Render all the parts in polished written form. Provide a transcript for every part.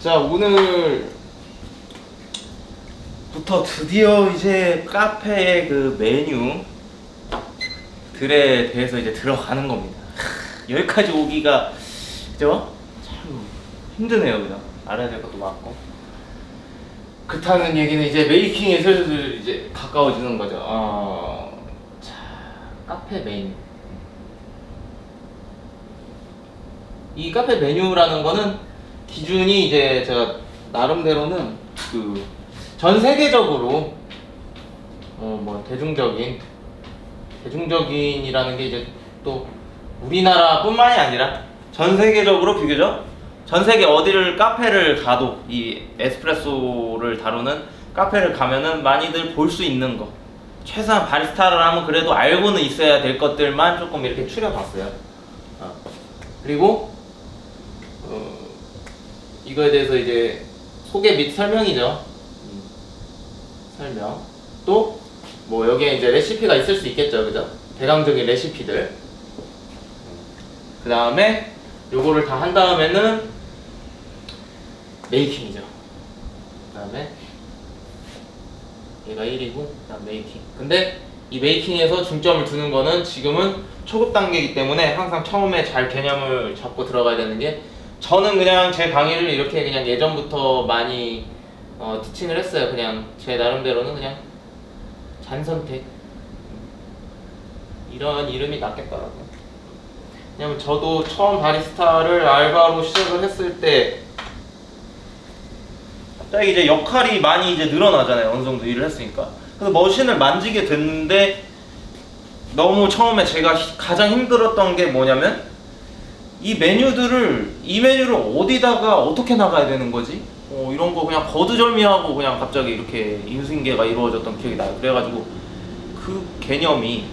자, 오늘부터 드디어 이제 카페의 그 메뉴들에 대해서 이제 들어가는 겁니다. 여기까지 오기가 그죠? 참 힘드네요, 그죠? 알아야 될 것도 많고. 그렇다는 얘기는 이제 메이킹에 슬슬 이제 가까워지는 거죠. 자, 카페 메뉴. 이 카페 메뉴라는 거는 기준이 이제 제가 나름대로는 그 전 세계적으로 뭐 대중적인이라는 게 이제 또 우리나라뿐만이 아니라 전 세계적으로 비교적 전 세계 어디를 카페를 가도 이 에스프레소를 다루는 카페를 가면은 많이들 볼 수 있는 거, 최소한 바리스타를 하면 그래도 알고는 있어야 될 것들만 조금 이렇게 추려봤어요. 그리고 이거에 대해서 이제 소개 및 설명이죠. 설명. 또 뭐 여기에 이제 레시피가 있을 수 있겠죠, 그죠? 대강적인 레시피들. 그 다음에 요거를 다 한 다음에는 메이킹이죠. 그 다음에 얘가 1이고 그 다음 메이킹. 근데 이 메이킹에서 중점을 두는 거는 지금은 초급 단계이기 때문에 항상 처음에 잘 개념을 잡고 들어가야 되는 게, 저는 그냥 제 강의를 이렇게 그냥 예전부터 많이 티칭을 했어요. 그냥 제 나름대로는 그냥 잔선택, 이런 이름이 낫겠더라고요. 왜냐면 저도 처음 바리스타를 알바로 시작을 했을 때 갑자기 이제 역할이 많이 이제 늘어나잖아요. 어느 정도 일을 했으니까. 그래서 머신을 만지게 됐는데 너무 처음에 제가 가장 힘들었던 게 뭐냐면 이 메뉴를 어디다가 어떻게 나가야 되는 거지? 이런 거 그냥 거두절미하고 그냥 갑자기 이렇게 인수인계가 이루어졌던 기억이 나요. 그래가지고 그 개념이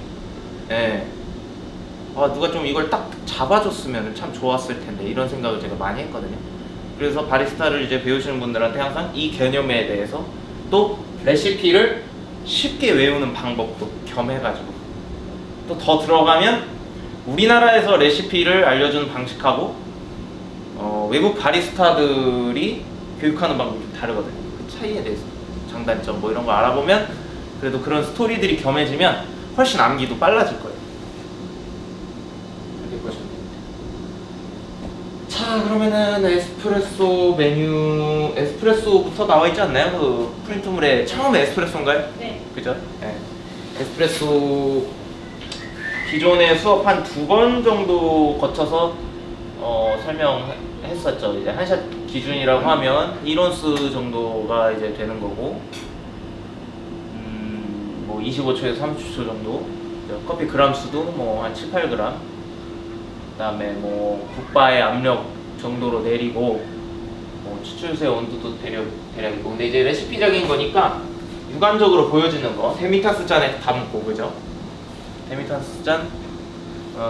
누가 좀 이걸 딱 잡아줬으면 참 좋았을 텐데, 이런 생각을 제가 많이 했거든요. 그래서 바리스타를 이제 배우시는 분들한테 항상 이 개념에 대해서, 또 레시피를 쉽게 외우는 방법도 겸해가지고, 또 더 들어가면 우리나라에서 레시피를 알려주는 방식하고 외국 바리스타들이 교육하는 방법이 좀 다르거든요. 그 차이에 대해서 장단점 뭐 이런 거 알아보면 그래도 그런 스토리들이 겸해지면 훨씬 암기도 빨라질 거예요. 이렇게 보시면 됩니다. 자, 그러면은 에스프레소 메뉴, 에스프레소부터 나와 있지 않나요? 그 프린트물에 처음에 에스프레소인가요? 네. 그죠? 네. 에스프레소 기존에 수업 한 2번 정도 거쳐서 설명했었죠. 이제 한샷 기준이라고 하면 1온스 정도가 이제 되는 거고, 뭐 25초에서 30초 정도. 커피 그람 수도 뭐 한 7, 8g. 그다음에 뭐 붓바의 압력 정도로 내리고, 뭐 추출수의 온도도 대략이고. 근데 이제 레시피적인 거니까 육안적으로 보여지는 거, 데미타스 잔에 담고, 그죠? 데미타스 잔.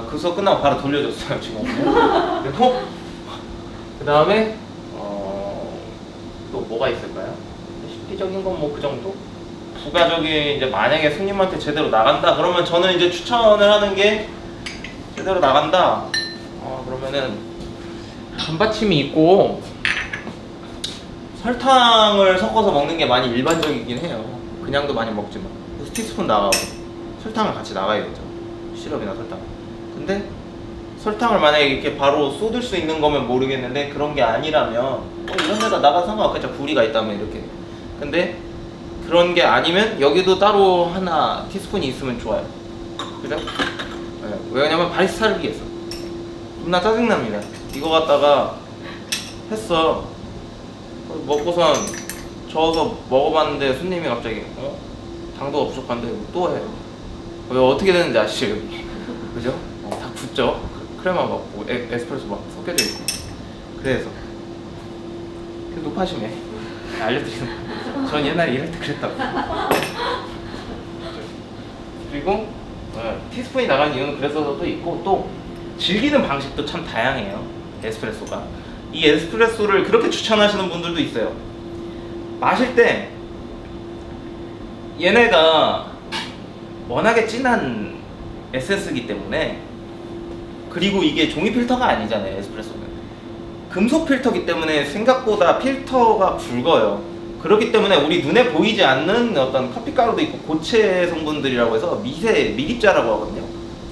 그 수업 끝나고 바로 돌려줬어요 지금. 그리고 그 다음에 또 뭐가 있을까요? 레시피적인 건 뭐 그 정도? 부가적인, 이제 만약에 손님한테 제대로 나간다 그러면 저는 이제 추천을 하는 게, 제대로 나간다 그러면은 감받침이 있고 설탕을 섞어서 먹는 게 많이 일반적이긴 해요. 그냥도 많이 먹지만 티스푼 나가고 설탕을 같이 나가야겠죠. 시럽이나 설탕. 근데 설탕을 만약에 이렇게 바로 쏟을 수 있는 거면 모르겠는데, 그런 게 아니라면 이런 데다 나가도 상관없겠죠. 구리가 있다면 이렇게. 근데 그런 게 아니면 여기도 따로 하나 티스푼이 있으면 좋아요. 그죠? 네. 왜냐면 바리스타를 위해서. 겁나 짜증납니다. 이거 갖다가 했어. 먹고선 저어서 먹어봤는데 손님이 갑자기 당도가 부족한데 또 해. 왜 어떻게 되는지 아시죠? 여기. 그죠? 다 굳죠? 크레마 먹고 에스프레소 막 섞여져 있고. 그래서 높아심에 알려드리는 거예요. 전 옛날에 일할 때 그랬다고. 그리고 티스푼이 나간 이유는 그래서도 있고, 또 즐기는 방식도 참 다양해요. 에스프레소가. 이 에스프레소를 그렇게 추천하시는 분들도 있어요. 마실 때 얘네가 워낙에 진한 에센스이기 때문에, 그리고 이게 종이 필터가 아니잖아요, 에스프레소는. 금속 필터기 때문에 생각보다 필터가 굵어요. 그렇기 때문에 우리 눈에 보이지 않는 어떤 커피가루도 있고 고체 성분들이라고 해서 미립자라고 하거든요.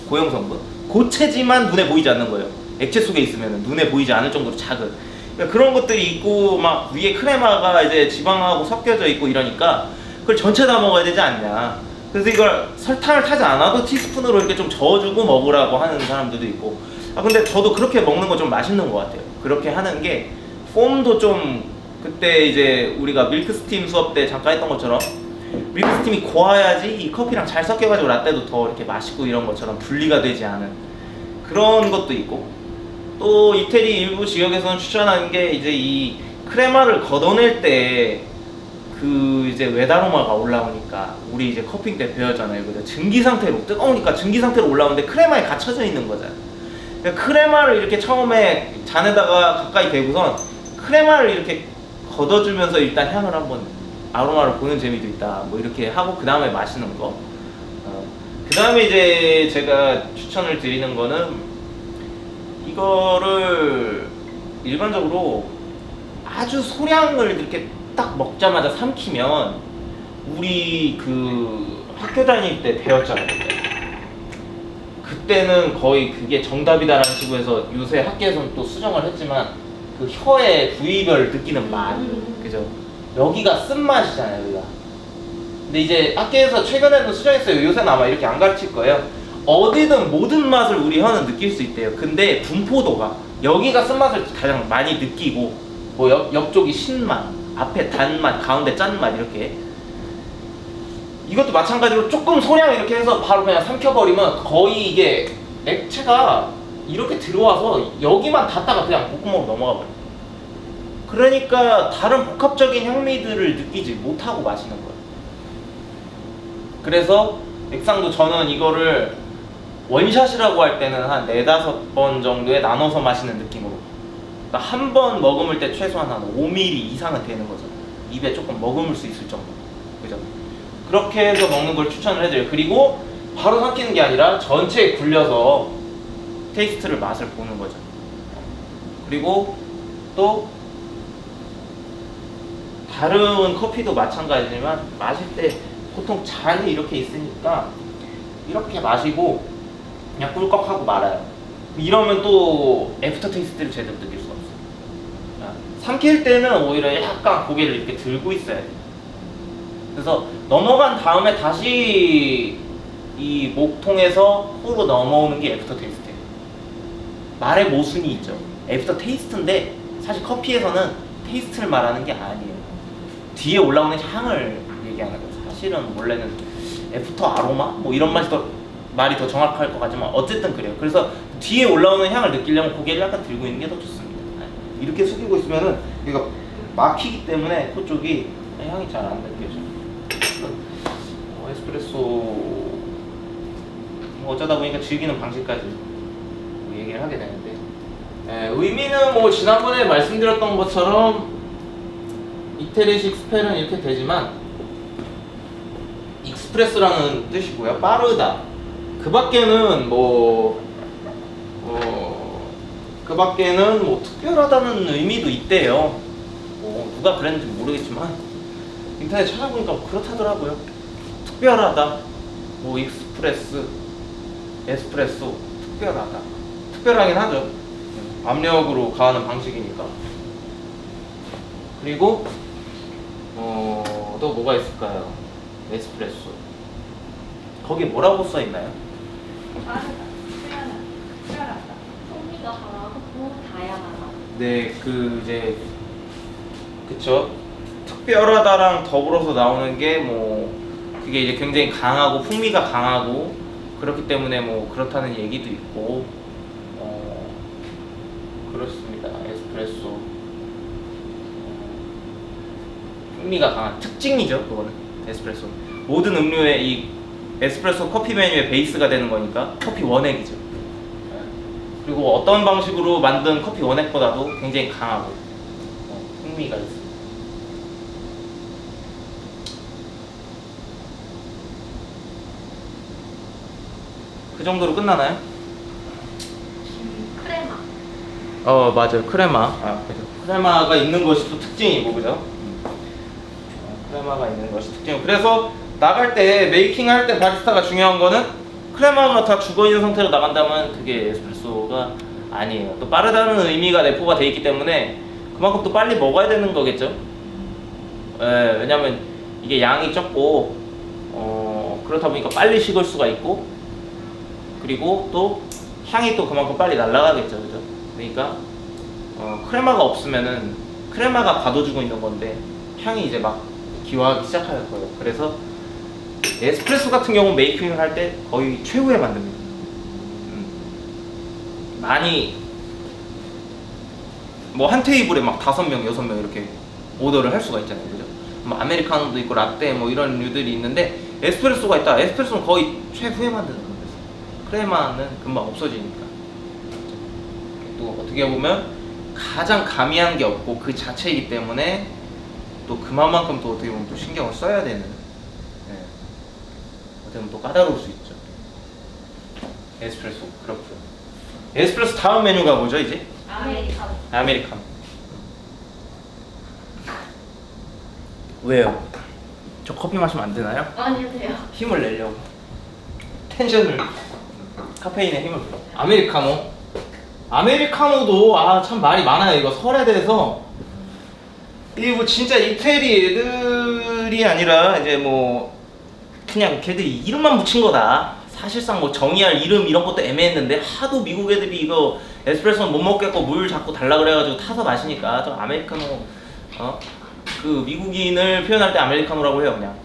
고형 성분. 고체지만 눈에 보이지 않는 거예요. 액체 속에 있으면 눈에 보이지 않을 정도로 작은. 그러니까 그런 것들이 있고 막 위에 크레마가 이제 지방하고 섞여져 있고 이러니까 그걸 전체 다 먹어야 되지 않냐. 그래서 이걸 설탕을 타지 않아도 티스푼으로 이렇게 좀 저어주고 먹으라고 하는 사람들도 있고. 근데 저도 그렇게 먹는 거 좀 맛있는 것 같아요. 그렇게 하는 게 폼도 좀 그때 이제 우리가 밀크스팀 수업 때 잠깐 했던 것처럼 밀크스팀이 고와야지 이 커피랑 잘 섞여가지고 라떼도 더 이렇게 맛있고 이런 것처럼 분리가 되지 않은 그런 것도 있고, 또 이태리 일부 지역에서는 추천하는 게 이제 이 크레마를 걷어낼 때 그 이제 외다로마가 올라오니까 우리 이제 커핑 때 배웠잖아요. 그죠? 증기 상태로 뜨거우니까 증기 상태로 올라오는데 크레마에 갇혀져 있는 거잖아요. 그러니까 크레마를 이렇게 처음에 잔에다가 가까이 대고선 크레마를 이렇게 걷어주면서 일단 향을 한번 아로마를 보는 재미도 있다. 뭐 이렇게 하고 그 다음에 마시는 거. 그 다음에 이제 제가 추천을 드리는 거는 이거를 일반적으로 아주 소량을 이렇게 딱 먹자마자 삼키면 우리 그 학교 다닐 때 배웠잖아요. 그때는 거의 그게 정답이다라는 식으로 해서 요새 학교에서는 또 수정을 했지만 그 혀의 부위별 느끼는 맛, 그죠? 여기가 쓴맛이잖아요, 여기가. 근데 이제 학교에서 최근에는 수정했어요. 요새는 아마 이렇게 안 가르칠 거예요. 어디든 모든 맛을 우리 혀는 느낄 수 있대요. 근데 분포도가 여기가 쓴맛을 가장 많이 느끼고 뭐 옆쪽이 신맛, 앞에 단맛, 가운데 짠맛 이렇게. 이것도 마찬가지로 조금 소량 이렇게 해서 바로 그냥 삼켜버리면 거의 이게 액체가 이렇게 들어와서 여기만 닿다가 그냥 목구멍으로 넘어가 버려요. 그러니까 다른 복합적인 향미들을 느끼지 못하고 마시는 거예요. 그래서 액상도 저는 이거를 원샷이라고 할 때는 한 4-5번 정도에 나눠서 마시는 느낌으로, 그러니까 한 번 머금을 때 최소한 한 5ml 이상은 되는 거죠. 입에 조금 머금을 수 있을 정도. 그죠? 그렇게 해서 먹는 걸 추천을 해드려요. 그리고 바로 삼키는 게 아니라 전체에 굴려서 테이스트를 맛을 보는 거죠. 그리고 또 다른 커피도 마찬가지지만 마실 때 보통 잔이 이렇게 있으니까 이렇게 마시고 그냥 꿀꺽하고 말아요. 이러면 또 애프터 테이스트를 제대로 느낄 수가 없어요. 삼킬 때는 오히려 약간 고개를 이렇게 들고 있어야 돼요. 그래서 넘어간 다음에 다시 이 목통에서 코로 넘어오는 게 애프터 테이스트예요. 말의 모순이 있죠. 애프터 테이스트인데 사실 커피에서는 테이스트를 말하는 게 아니에요. 뒤에 올라오는 향을 얘기하는 거예요. 사실은 원래는 애프터 아로마? 뭐 이런 말이 더 정확할 것 같지만 어쨌든 그래요. 그래서 뒤에 올라오는 향을 느끼려면 고개를 약간 들고 있는 게 더 좋습니다. 이렇게 숙이고 있으면은 얘가 막히기 때문에 코 쪽이 향이 잘 안 느껴져요. 에스프레소 어쩌다 보니까 즐기는 방식까지 얘기를 하게 되는데, 의미는 뭐 지난번에 말씀드렸던 것처럼 이태리식 스펠은 이렇게 되지만 익스프레소라는 뜻이고요. 빠르다. 그 밖에는 그 밖에는 뭐 특별하다는 의미도 있대요. 뭐 누가 그랬는지 모르겠지만 인터넷 찾아보니까 그렇다더라고요. 특별하다, 뭐 에스프레소, 특별하다. 특별하긴 하죠. 압력으로 가하는 방식이니까. 그리고 또 뭐가 있을까요? 에스프레소. 거기 뭐라고 써 있나요? 특별하다. 풍미가 강하고 다양하다. 네, 그쵸. 특별하다랑 더불어서 나오는 게 그게 이제 굉장히 강하고 풍미가 강하고 그렇기 때문에 그렇다는 얘기도 있고, 그렇습니다. 에스프레소. 풍미가 강한 특징이죠, 그거는. 에스프레소. 모든 음료의 이 에스프레소 커피 메뉴의 베이스가 되는 거니까 커피 원액이죠. 그리고 어떤 방식으로 만든 커피 원액보다도 굉장히 강하고 풍미가 있습니다. 그 정도로 끝나나요? 크레마. 맞아요. 크레마. 그죠. 크레마가 있는 것이 또 특징이고, 그죠? 크레마가 있는 것이 특징이고. 그래서 나갈 때, 메이킹 할 때 바리스타가 중요한 거는 크레마가 다 죽어 있는 상태로 나간다면 그게 에스프레소가 아니에요. 또 빠르다는 의미가 내포가 돼 있기 때문에 그만큼 또 빨리 먹어야 되는 거겠죠? 왜냐면 이게 양이 적고, 그렇다 보니까 빨리 식을 수가 있고, 그리고 또 향이 또 그만큼 빨리 날아가겠죠, 그죠? 그러니까 크레마가 없으면은 크레마가 가둬주고 있는 건데 향이 이제 막 기화하기 시작할 거예요. 그래서 에스프레소 같은 경우는 메이킹을 할 때 거의 최후에 만듭니다. 많이 뭐 한 테이블에 막 5명, 6명 이렇게 오더를 할 수가 있잖아요, 그죠? 뭐 아메리카노도 있고 라떼 뭐 이런 류들이 있는데 에스프레소가 있다. 에스프레소는 거의 최후에 만드는 거예요. 크레마는 금방 없어지니까. 또 어떻게 보면 가장 가미한 게 없고 그 자체이기 때문에 또 그만큼 또 어떻게 보면 또 신경을 써야 되는, 어떻게 보면 또 까다로울 수 있죠. 에스프레소 그렇고요. 에스프레소 다음 메뉴가 뭐죠 이제? 아메리카노. 아메리카노. 왜요? 저 커피 마시면 안 되나요? 아니요, 돼요. 힘을 내려고. 텐션을, 카페인에 힘을 줘. 아메리카노. 아메리카노도 참 말이 많아요. 이거 설에 대해서 이게 뭐 진짜 이태리 애들이 아니라 이제 뭐 그냥 걔들이 이름만 붙인 거다. 사실상 뭐 정의할 이름 이런 것도 애매했는데 하도 미국 애들이 이거 에스프레소는 못 먹겠고 물 자꾸 달라 그래가지고 타서 마시니까 저 아메리카노, 그 미국인을 표현할 때 아메리카노라고 해요 그냥.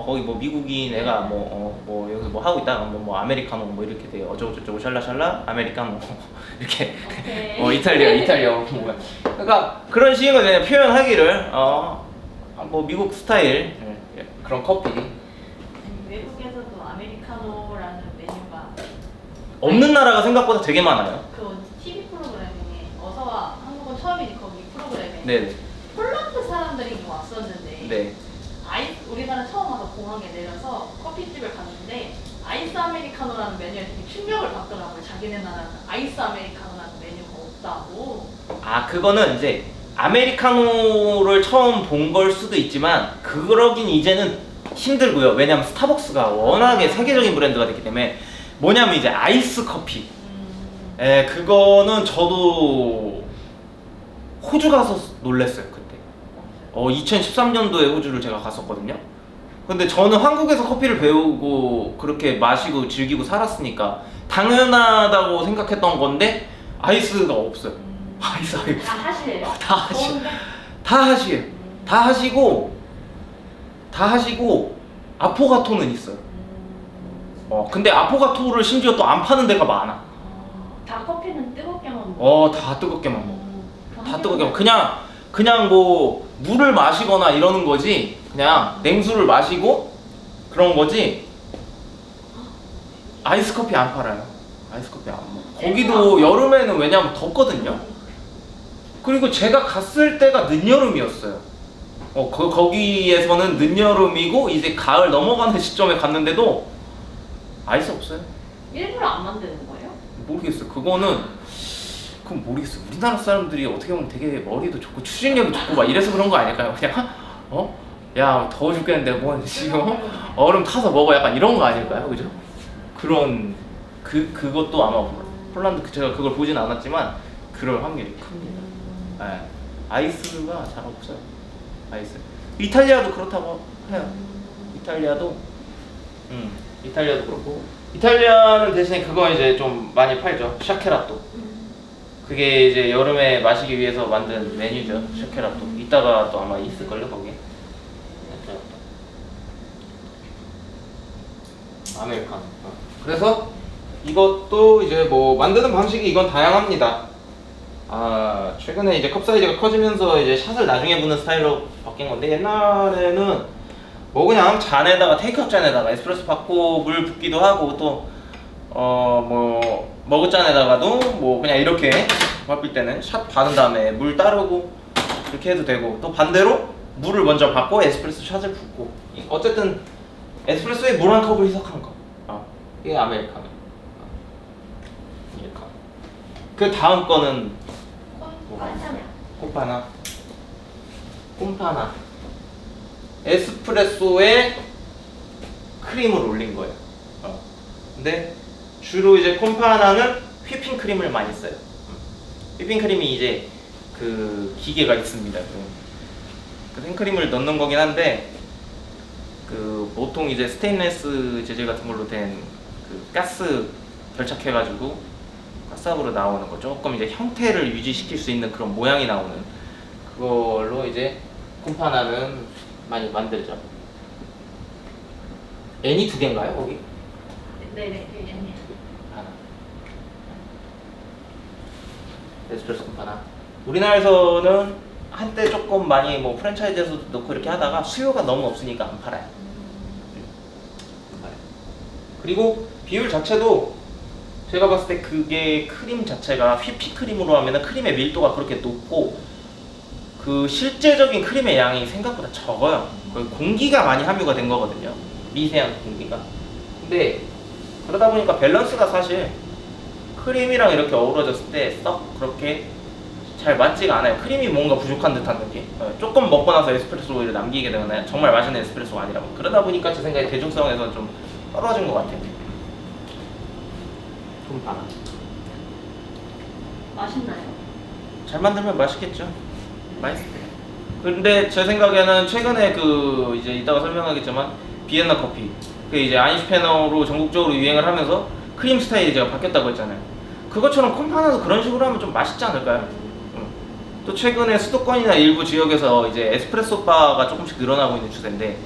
거기 뭐 미국인 애가 뭐 여기서 뭐 하고 있다가 뭐 아메리카노 뭐 이렇게 돼요. 어쩌고저쩌고 샬라샬라 아메리카노 이렇게. 이탈리아 뭐야. 그러니까 그런 식으로 그냥 표현하기를 뭐 미국 스타일 그런 커피. 외국에서도 아메리카노라는 메뉴가 없는 나라가 생각보다 되게 많아요. 그 TV 프로그램에 어서와 한국은 처음이지 거기 프로그램에 네. 폴란드 사람들이 왔었는데 네. 우리나라 처음 와서 공항에 내려서 커피집을 갔는데 아이스 아메리카노라는 메뉴에 되게 충격을 받더라고요. 자기네 나라는 아이스 아메리카노라는 메뉴가 없다고. 그거는 이제 아메리카노를 처음 본 걸 수도 있지만 그러긴 이제는 힘들고요. 왜냐면 스타벅스가 워낙에 세계적인 브랜드가 됐기 때문에 뭐냐면 이제 아이스 커피. 그거는 저도 호주 가서 놀랬어요 그때. 2013년도에 호주를 제가 갔었거든요. 근데 저는 한국에서 커피를 배우고 그렇게 마시고 즐기고 살았으니까 당연하다고 생각했던 건데 아이스가 없어요. 아이스. 다 하시래요. 다 하시에요. 다 하시고 아포가토는 있어요. 근데 아포가토를 심지어 또 안 파는 데가 많아. 다 커피는 뜨겁게만 먹어. 다 뜨겁게만 먹어. 다 뜨겁게 먹어. 그냥 뭐 물을 마시거나 이러는 거지. 그냥 냉수를 마시고 그런 거지. 아이스 커피 안 팔아요. 아이스 커피 안 먹어. 거기도 여름에는 왜냐면 덥거든요. 그리고 제가 갔을 때가 늦여름이었어요. 거기에서는 늦여름이고 이제 가을 넘어가는 시점에 갔는데도 아이스 없어요. 일부러 안 만드는 거예요? 모르겠어요. 그건 모르겠어요. 우리나라 사람들이 어떻게 보면 되게 머리도 좋고 추진력이 좋고 막 이래서 그런 거 아닐까요? 그냥 야 더워 죽겠는데 뭐 지금 얼음 타서 먹어 약간 이런 거 아닐까요? 그죠? 그런 그것도 아마 폴란드 제가 그걸 보진 않았지만 그럴 확률이 큽니다. 아이스가 잘 없어요. 아이스. 이탈리아도 그렇다고 해요. 이탈리아도 그렇고. 이탈리아는 대신에 그거 이제 좀 많이 팔죠. 샤케라또. 그게 이제 여름에 마시기 위해서 만든 메뉴죠. 샤케라또. 이따가 또 아마 있을걸요 거기에. 아메리카노. 그래서 이것도 이제 뭐 만드는 방식이 이건 다양합니다. 최근에 이제 컵 사이즈가 커지면서 이제 샷을 나중에 부는 스타일로 바뀐 건데 옛날에는 뭐 그냥 잔에다가 테이크아웃 잔에다가 에스프레소 받고 물 붓기도 하고 또 뭐 머그잔에다가도 뭐 그냥 이렇게 바쁠 때는 샷 받은 다음에 물 따르고 이렇게 해도 되고 또 반대로 물을 먼저 받고 에스프레소 샷을 붓고 어쨌든 에스프레소에 물 한 컵을 희석한 거. 이게 아메리카노. 그 다음 거는 콤파냐. 콤파나. 콤파나. 에스프레소에 크림을 올린 거예요. 근데 주로 이제 콤파나는 휘핑 크림을 많이 써요. 휘핑 크림이 이제 그 기계가 있습니다. 그 생크림을 넣는 거긴 한데 그 보통 이제 스테인레스 재질 같은 걸로 된 그 가스 결착해가지고 가스압으로 나오는 거 조금 이제 형태를 유지시킬 수 있는 그런 모양이 나오는 그걸로 이제 콤파나는 많이 만들죠. N이 두 개인가요 거기? 네네. 그 N이요. 하나. 에스프레소 콤파나. 우리나라에서는 한때 조금 많이 뭐 프랜차이즈에서도 넣고 이렇게 하다가 수요가 너무 없으니까 안 팔아요. 안 팔아요. 그리고 비율 자체도 제가 봤을 때 그게 크림 자체가 휘핑 크림으로 하면은 크림의 밀도가 그렇게 높고 그 실제적인 크림의 양이 생각보다 적어요. 거의 공기가 많이 함유가 된 거거든요. 미세한 공기가. 근데 그러다 보니까 밸런스가 사실 크림이랑 이렇게 어우러졌을 때 썩 그렇게 잘 맞지가 않아요. 크림이 뭔가 부족한 듯한 느낌. 조금 먹고 나서 에스프레소 오히려 남기게 되거나 정말 맛있는 에스프레소가 아니라고. 그러다 보니까 제 생각에 대중성에서 좀 떨어진 것 같아요. 콤파나. 맛있나요? 잘 만들면 맛있겠죠. 맛있어요. 근데 제 생각에는 최근에 그 이제 이따가 설명하겠지만 비엔나 커피 그 이제 아인슈페너로 전국적으로 유행을 하면서 크림 스타일이 제가 바뀌었다고 했잖아요. 그것처럼 콤파나도 그런 식으로 하면 좀 맛있지 않을까요? 또 최근에 수도권이나 일부 지역에서 이제 에스프레소 바가 조금씩 늘어나고 있는 추세인데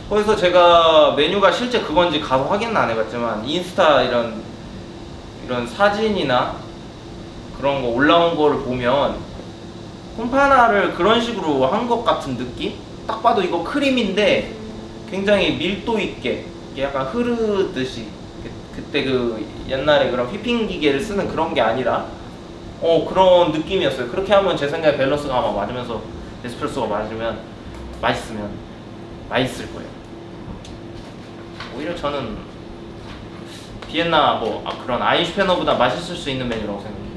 거기서 제가 메뉴가 실제 그건지 가서 확인은 안 해봤지만 인스타 이런 사진이나 그런 거 올라온 거를 보면 콤파나를 그런 식으로 한 것 같은 느낌? 딱 봐도 이거 크림인데 굉장히 밀도 있게 이게 약간 흐르듯이 그때 그 옛날에 그런 휘핑 기계를 쓰는 그런 게 아니라 그런 느낌이었어요. 그렇게 하면 제 생각에 밸런스가 아마 맞으면서 에스프레소가 맞으면 맛있으면 맛있을 거예요. 오히려 저는 비엔나 그런 아인슈페너보다 맛있을 수 있는 메뉴라고 생각해요.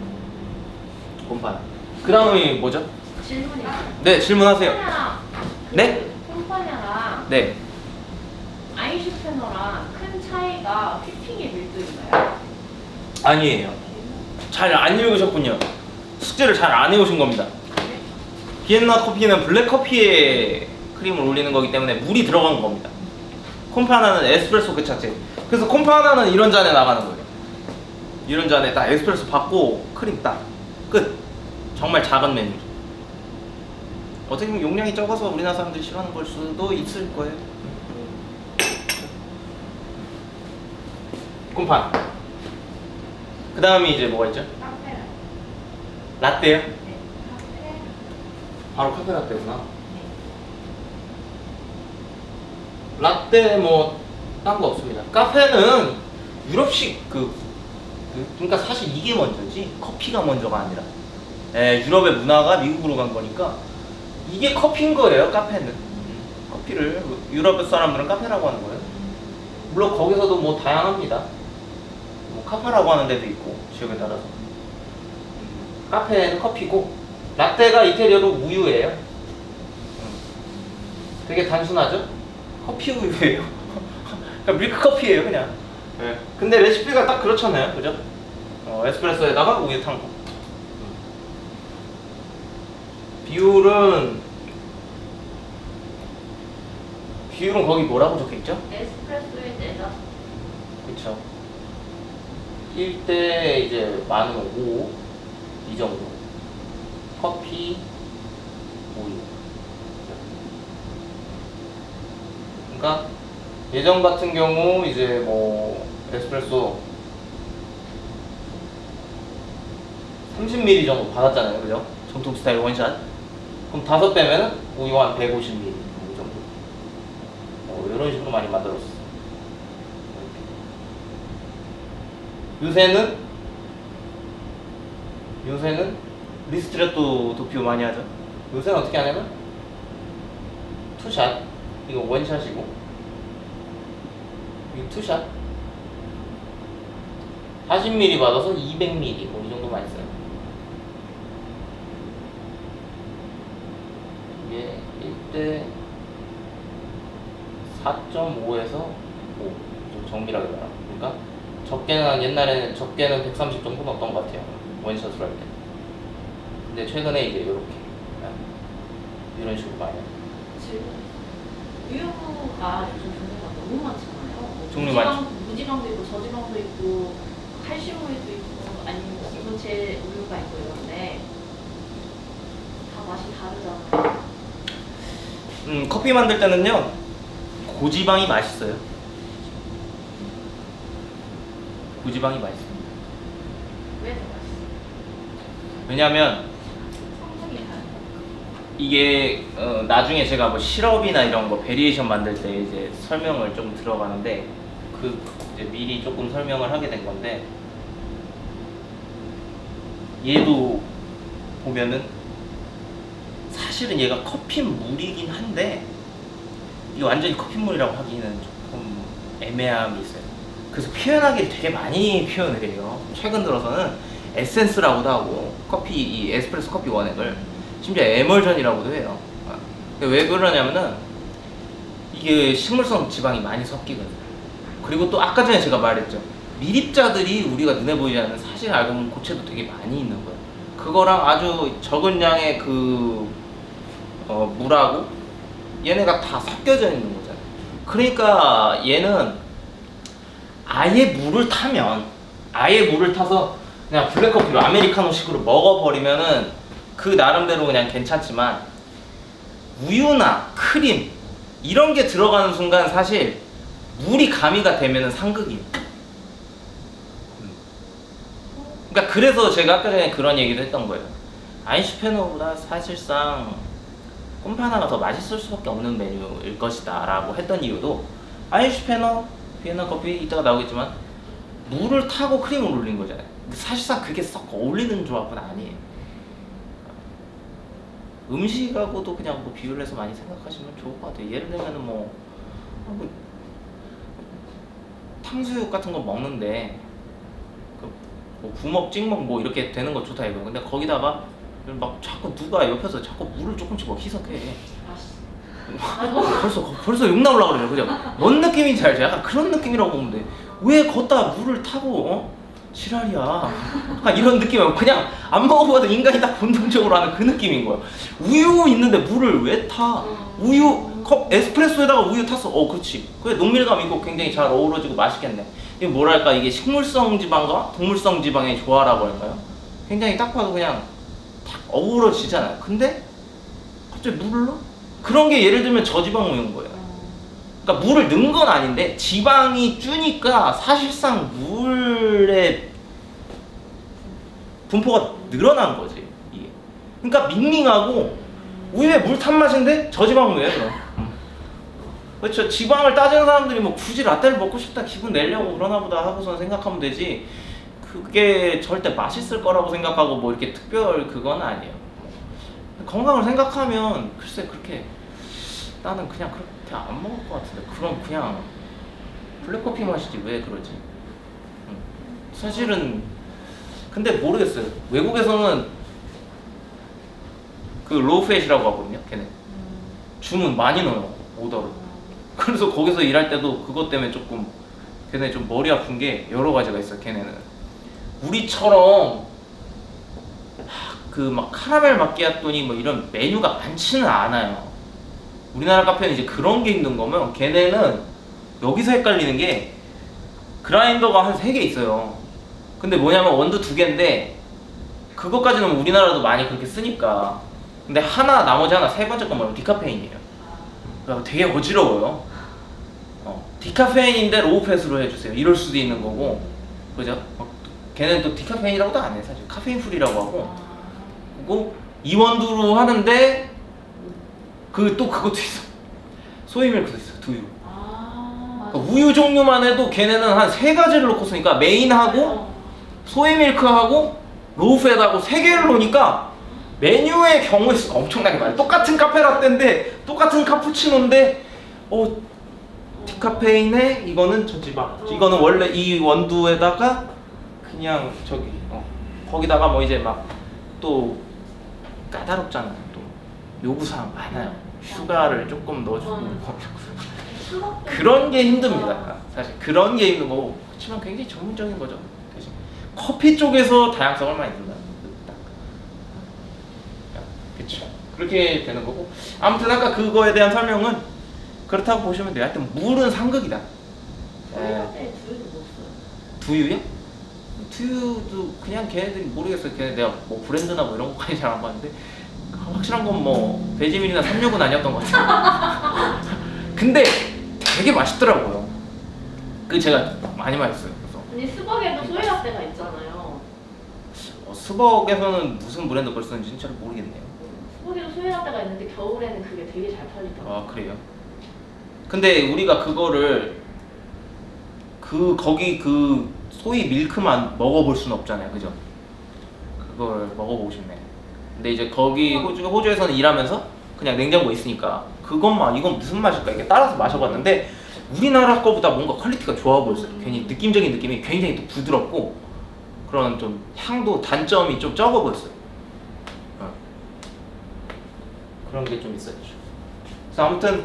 콤파나. 그 다음이 뭐죠? 질문이요. 네, 질문하세요. 콤파냐랑 네? 콤파냐랑 네. 아인슈페너랑 큰 차이가 휘핑의 밀도인가요? 아니에요. 잘 안 읽으셨군요. 숙제를 잘 안 해오신 겁니다. 비엔나 커피는 블랙 커피에 크림을 올리는 거기 때문에 물이 들어간 겁니다. 콤파나는 에스프레소 그 자체. 그래서 콤파나는 이런 잔에 나가는 거예요. 이런 잔에 딱 에스프레소 받고 크림 딱 끝. 정말 작은 메뉴. 어떻게 보면 용량이 적어서 우리나라 사람들이 싫어하는 걸 수도 있을 거예요. 콤파나. 그 다음이 이제 뭐가 있죠? 카페라. 라떼요? 네. 카페. 바로 카페 라떼구나. 라떼 딴 거 없습니다. 카페는 유럽식 그러니까 사실 이게 먼저지 커피가 먼저가 아니라 유럽의 문화가 미국으로 간 거니까 이게 커피인 거예요. 카페는 커피를 유럽 사람들은 카페라고 하는 거예요. 물론 거기서도 다양합니다. 카페라고 하는 데도 있고 지역에 따라서. 카페는 커피고 라떼가 이태리어로 우유예요. 되게 단순하죠? 커피 우유예요. 그냥 밀크 커피예요 그냥. 네. 근데 레시피가 딱 그렇잖아요, 그죠? 에스프레소에다가 우유 탄 거. 비율은 거기 뭐라고 적혀있죠? 에스프레소에 내다. 그쵸. 1대 이제 많으면 5, 이 정도. 커피, 우유. 그러니까 예전 같은 경우 이제 에스프레소 30ml 정도 받았잖아요, 그죠? 정통 스타일 원샷. 그럼 5 빼면은 우유 한 150ml 정도. 이런 식으로 많이 만들었어. 요새는 리스트레또 도피오 많이 하죠. 요새는 어떻게 하냐면 투샷, 이거 원샷이고 이거 투샷 40ml 받아서 200ml 이 정도 많이 써요. 이게 1대 4.5에서 5. 좀 정밀하게 말하면. 그러니까 적게는 옛날에는 적게는 130 정도 넣었던 것 같아요. 원샷을 할 때. 근데 최근에 이제 이렇게 이런 식으로 많이. 지금 우유가 요즘 종류가 너무 많잖아요. 뭐 종류 많죠. 무지방도 있고 저지방도 있고 칼슘 우유도 있고 아니면 기본체 우유가 있고 이런데 다 맛이 다르잖아요. 커피 만들 때는요 고지방이 맛있어요. 고지방이 맛있습니다. 왜 더 맛있어요? 왜냐하면 성분이 다르요. 이게 나중에 제가 뭐 시럽이나 이런 거 베리에이션 만들 때 이제 설명을 좀 들어가는데 그 이제 미리 조금 설명을 하게 된 건데 얘도 보면은 사실은 얘가 커피물이긴 한데 이게 완전히 커피물이라고 하기는 조금 애매함이 있어요. 그래서 표현하기를 되게 많이 표현을 해요. 최근 들어서는 에센스라고도 하고 커피 이 에스프레소 커피 원액을 심지어 에멀전이라고도 해요. 왜 그러냐면은 이게 식물성 지방이 많이 섞이거든요. 그리고 또 아까 전에 제가 말했죠. 미립자들이 우리가 눈에 보이지 않는 사실 알고 보면 고체도 되게 많이 있는 거예요. 그거랑 아주 적은 양의 그 물하고 얘네가 다 섞여져 있는 거잖아요. 그러니까 얘는 아예 물을 타서 그냥 블랙커피로 아메리카노식으로 먹어버리면은 그 나름대로 그냥 괜찮지만 우유나 크림 이런 게 들어가는 순간 사실 물이 가미가 되면은 상극이에요. 그러니까 그래서 제가 아까 전에 그런 얘기도 했던 거예요. 아인슈페너보다 사실상 꼼파나가 더 맛있을 수밖에 없는 메뉴일 것이다 라고 했던 이유도 아인슈페너, 비엔나 커피 이따가 나오겠지만 물을 타고 크림을 올린 거잖아요. 근데 사실상 그게 썩 어울리는 조합은 아니에요. 음식하고도 그냥 뭐 비교를 해서 많이 생각하시면 좋을 것 같아요. 예를 들면은 뭐 탕수육 같은 거 먹는데 뭐 부먹 찍먹 뭐 이렇게 되는 거 좋다 이거. 근데 거기다가 막 자꾸 누가 옆에서 자꾸 물을 조금씩 막 희석해. 벌써 욕 나오려고 그래요. 그죠? 뭔 느낌인지 알죠? 약간 그런 느낌이라고 보면 돼. 왜 걷다 물을 타고 지랄이야. 약간 이런 느낌이야. 그냥 안 먹어봐도 인간이 딱 본능적으로 하는 그 느낌인 거야. 우유 있는데 물을 왜 타? 에스프레소에다가 우유 탔어. 그렇지. 그래 농밀감 있고 굉장히 잘 어우러지고 맛있겠네. 이게 뭐랄까 이게 식물성 지방과 동물성 지방의 조화라고 할까요? 굉장히 딱 봐도 그냥 딱 어우러지잖아요. 근데 갑자기 물을 넣어? 그런 게 예를 들면 저지방 우유인 거예요. 그러니까 물을 넣은 건 아닌데 지방이 주니까 사실상 물의 분포가 늘어난 거지 이게. 그러니까 밍밍하고 우유에 물 탄 맛인데 저지방 우유예요 그럼. 그렇죠. 지방을 따지는 사람들이 뭐 굳이 라떼를 먹고 싶다 기분 내려고 그러나 보다 하고서 생각하면 되지 그게 절대 맛있을 거라고 생각하고 뭐 이렇게 특별 그건 아니에요. 건강을 생각하면 글쎄 그렇게 나는 그냥 그렇게 안 먹을 것 같은데 그럼 그냥 블랙커피 마시지 왜 그러지? 사실은 근데 모르겠어요. 외국에서는 그 로우팻이라고 하거든요. 걔네 주문 많이 넣어요 오더를. 그래서 거기서 일할 때도 그것 때문에 조금 걔네 좀 머리 아픈 게 여러 가지가 있어요. 걔네는 우리처럼 그 막 카라멜 마끼아또니 뭐 이런 메뉴가 많지는 않아요. 우리나라 카페는 이제 그런 게 있는 거면 걔네는 여기서 헷갈리는 게 그라인더가 한 3개 있어요. 근데 뭐냐면 원두 2개인데 그것까지는 우리나라도 많이 그렇게 쓰니까 근데 나머지 하나 세 번째 건 뭐냐면 디카페인이에요. 그러니까 되게 어지러워요. 디카페인인데 로우팻으로 해주세요. 이럴 수도 있는 거고 그죠? 걔는 또 디카페인이라고도 안 해 사실. 카페인 프리라고 하고 그리고 이원두로 하는데 또 그것도 있어. 소이밀크도 있어. 두유. 그러니까 우유 종류만 해도 걔네는 한 3가지를 넣고 쓰니까 메인하고 소이밀크하고 로우팻하고 3개를 놓으니까 메뉴의 경우의 수가 엄청나게 많아요. 똑같은 카페라떼인데 똑같은 카푸치노인데 디카페인에 이거는 저지방 이거는 원래 이 원두에다가 그냥 거기다가 뭐 이제 막 또 까다롭잖아요. 또 요구사항 많아요. 휴가를 조금 넣어주고 수박 그런 게 힘듭니다. 사실 그런 게 힘든 거고 그렇지만 굉장히 전문적인 거죠. 대신 커피 쪽에서 다양성을 많이 둔다. 그렇죠. 그렇게 되는 거고 아무튼 아까 그거에 대한 설명은 그렇다고 보시면 돼요. 하여튼 물은 상극이다. 소유한테 두유도 못 써요. 두유요? 두유도 그냥 걔네들이 모르겠어요. 걔네 내가 뭐 브랜드나 뭐 이런 것까지 잘 안 봤는데 확실한 건 뭐 베지밀이나 365는 아니었던 것 같아요. 근데 되게 맛있더라고요. 그 제가 많이 마셨어요. 그래서 아니 스벅에도 소유라떼가 있잖아요. 스벅에서는 무슨 브랜드 걸 쓰는지는 잘 모르겠네요. 스벅에도 소유라떼가 있는데 겨울에는 그게 되게 잘 팔리더라고요. 아 그래요? 근데 우리가 그거를 거기 그 소이 밀크만 먹어볼 수는 없잖아요, 그죠? 그걸 먹어보고 싶네. 근데 이제 거기 호주에서는 일하면서 그냥 냉장고에 있으니까 그것만 이건 무슨 맛일까 이렇게 따라서 마셔봤는데 우리나라 거보다 뭔가 퀄리티가 좋아 보였어요. 괜히 느낌적인 느낌이 굉장히 또 부드럽고 그런 좀 향도 단점이 좀 적어 보였어요. 그런 게 좀 있었죠. 그래서 아무튼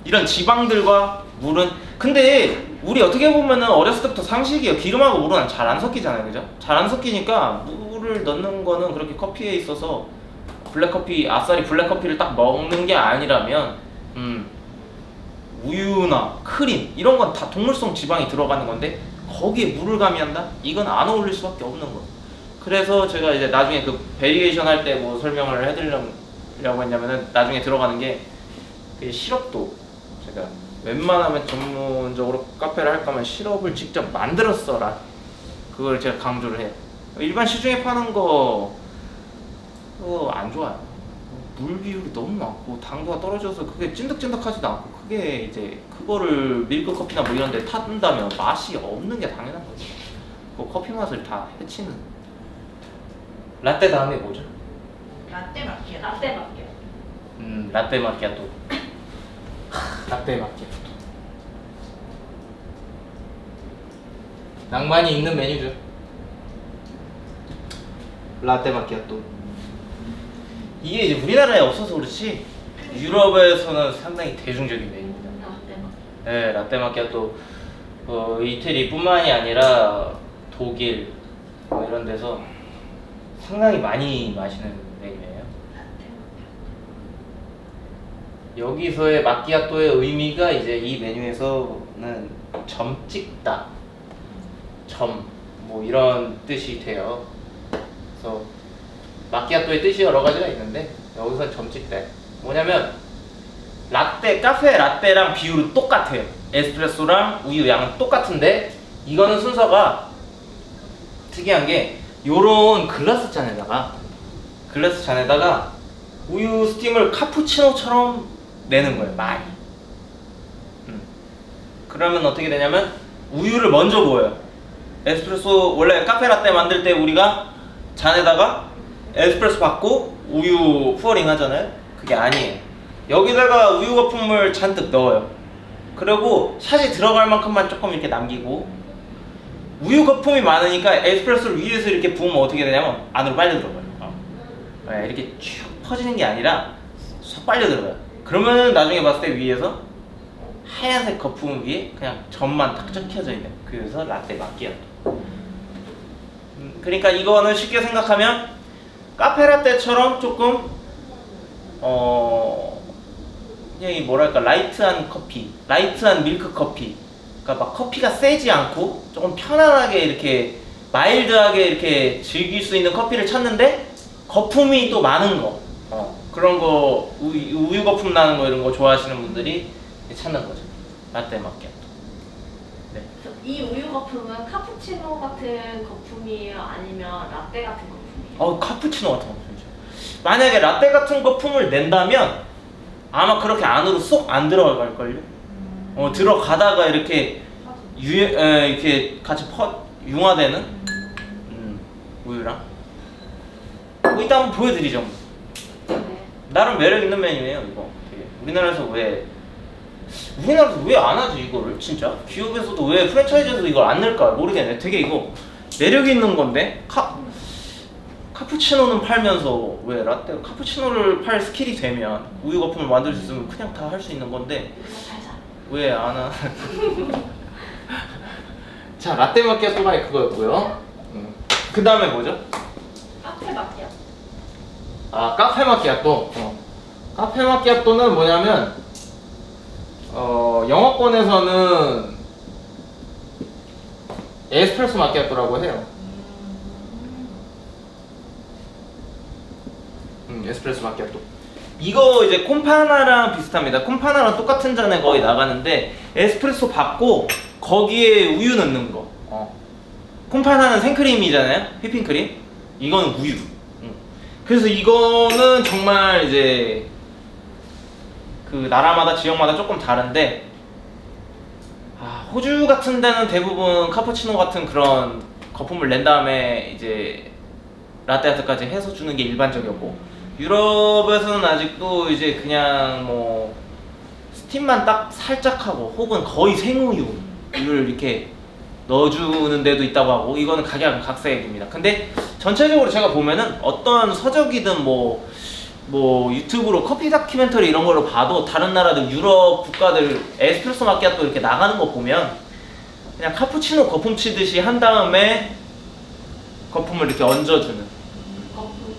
이런 지방들과 물은 근데 우리 어떻게 보면은 어렸을 때부터 상식이에요. 기름하고 물은 잘 안 섞이잖아요, 그죠? 잘 안 섞이니까 물을 넣는 거는 그렇게 커피에 있어서 블랙커피, 아싸리 블랙커피를 딱 먹는 게 아니라면 우유나 크림 이런 건 다 동물성 지방이 들어가는 건데 거기에 물을 가미한다? 이건 안 어울릴 수밖에 없는 거예요. 그래서 제가 이제 나중에 그 베리에이션 할 때 뭐 설명을 해드리려고 했냐면은 나중에 들어가는 게 그 시럽도 제가 웬만하면 전문적으로 카페를 할 거면 시럽을 직접 만들어 써라. 그걸 제가 강조를 해요. 일반 시중에 파는 거 그거 안 좋아요. 물 비율이 너무 많고 당도가 떨어져서 그게 찐득찐득하지도 않고 그게 이제 그거를 밀크 커피나 뭐 이런 데 탄다면 맛이 없는 게 당연한 거죠. 그 커피 맛을 다 해치는. 라떼 다음에 뭐죠? 라떼 마키아토. 라떼 밖에. 라떼 마키아토. 라떼 마키아토. 낭만이 있는 메뉴죠. 라떼 마키아토. 이게 이제 우리나라에 없어서 그렇지 유럽에서는 상당히 대중적인 메뉴입니다. 라떼 밖에. 네, 라떼 마키아토 이태리뿐만이 아니라 독일 뭐 이런 데서 상당히 많이 마시는 메뉴예요. 여기서의 마키아토의 의미가 이제 이 메뉴에서는 점 찍다, 점 뭐 이런 뜻이 돼요. 그래서 마키아토의 뜻이 여러 가지가 있는데 여기서 점 찍다. 뭐냐면 라떼, 카페 라떼랑 비율은 똑같아요. 에스프레소랑 우유 양은 똑같은데 이거는 순서가 특이한 게 요런 글라스 잔에다가 우유 스팀을 카푸치노처럼 내는 거예요. 많이. 그러면 어떻게 되냐면 우유를 먼저 부어요. 에스프레소 원래 카페 라떼 만들 때 우리가 잔에다가 에스프레소 받고 우유 푸어링 하잖아요. 그게 아니에요. 여기다가 우유 거품을 잔뜩 넣어요. 그리고 샷이 들어갈 만큼만 조금 이렇게 남기고 우유 거품이 많으니까 에스프레소를 위에서 이렇게 부으면 어떻게 되냐면 안으로 빨려 들어가요. 네, 이렇게 쭉 퍼지는 게 아니라 쏙 빨려 들어가요. 그러면 나중에 봤을 때 위에서 하얀색 거품 위에 그냥 점만 딱 적혀져 있는. 그래서 라떼 마키아토. 그러니까 이거는 쉽게 생각하면 카페 라떼처럼 조금 그냥 뭐랄까 라이트한 커피, 라이트한 밀크 커피. 그러니까 막 커피가 세지 않고 조금 편안하게 이렇게 마일드하게 이렇게 즐길 수 있는 커피를 찾는데 거품이 또 많은 거. 그런 거 우유 거품 나는 거 이런 거 좋아하시는 분들이 찾는 거죠. 라떼 마키아토. 네. 이 우유 거품은 카푸치노 같은 거품이에요? 아니면 라떼 같은 거품이에요? 카푸치노 같은 거품이죠. 만약에 라떼 같은 거품을 낸다면 아마 그렇게 안으로 쏙 안 들어갈걸요? 들어가다가 이렇게 이렇게 같이 융화되는 우유랑 이따 한번 보여드리죠. 네. 나름 매력 있는 메뉴예요 이거. 되게. 우리나라에서 왜 안 하지 이거를 진짜? 기업에서도 왜 프랜차이즈에서 이걸 안 낼까 모르겠네. 되게 이거 매력 있는 건데 카푸치노는 팔면서 왜 라떼 카푸치노를 팔 스킬이 되면 우유 거품을 만들 수 있으면 그냥 다 할 수 있는 건데 왜 안 하? 자, 라떼 마키아토가 그거였고요. 그 다음에 뭐죠? 카페 마키아토. 아, 카페 마키아토. 카페 마키아토는 뭐냐면 영어권에서는 에스프레소 마키아토라고 해요. 에스프레소 마키아토. 이거 이제 콤파나랑 비슷합니다. 콤파나랑 똑같은 잔에 거의 나가는데 에스프레소 받고 거기에 우유 넣는 거. 콤파나는 생크림이잖아요. 휘핑크림. 이거는 우유. 그래서 이거는 정말 이제 그 나라마다 지역마다 조금 다른데 호주 같은 데는 대부분 카푸치노 같은 그런 거품을 낸 다음에 이제 라떼아트까지 해서 주는 게 일반적이었고 유럽에서는 아직도 이제 그냥 뭐 스팀만 딱 살짝 하고 혹은 거의 생우유를 이렇게 넣어주는 데도 있다고 하고 이거는 각양 각색입니다. 근데 전체적으로 제가 보면은 어떤 서적이든 뭐 유튜브로 커피 다큐멘터리 이런 걸로 봐도 다른 나라들 유럽 국가들 에스프레소 마키아토 이렇게 나가는 거 보면 그냥 카푸치노 거품 치듯이 한 다음에 거품을 이렇게 얹어주는 거품.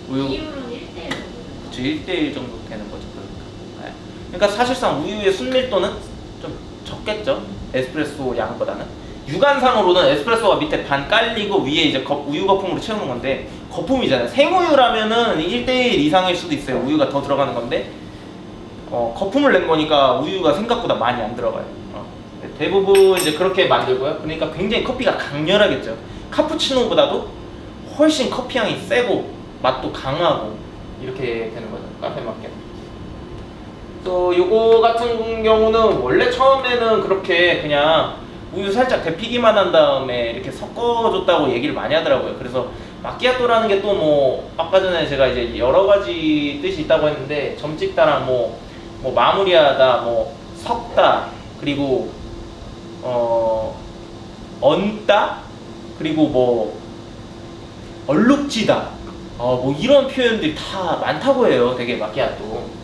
우유. 비율은 1대1 정도. 그쵸, 1대1 정도 되는 거죠. 그러니까 사실상 우유의 순밀도는 좀 적겠죠. 에스프레소 양보다는. 육안상으로는 에스프레소가 밑에 반 깔리고 위에 이제 우유 거품으로 채우는 건데 거품이잖아요. 생우유라면은 1대1 이상일 수도 있어요. 우유가 더 들어가는 건데 거품을 낸 거니까 우유가 생각보다 많이 안 들어가요. 대부분 이제 그렇게 만들고요. 그러니까 굉장히 커피가 강렬하겠죠. 카푸치노보다도 훨씬 커피 향이 세고 맛도 강하고 이렇게 되는 거죠. 카페 마키아토. 또 요거 같은 경우는 원래 처음에는 그렇게 그냥 우유 살짝 데피기만 한 다음에 이렇게 섞어줬다고 얘기를 많이 하더라고요. 그래서 마키아토라는 게 또 뭐 아까 전에 제가 이제 여러 가지 뜻이 있다고 했는데 점 찍다랑 뭐 마무리하다, 뭐 섞다, 그리고 얹다, 그리고 뭐 얼룩지다, 뭐 이런 표현들이 다 많다고 해요. 되게 마키아토.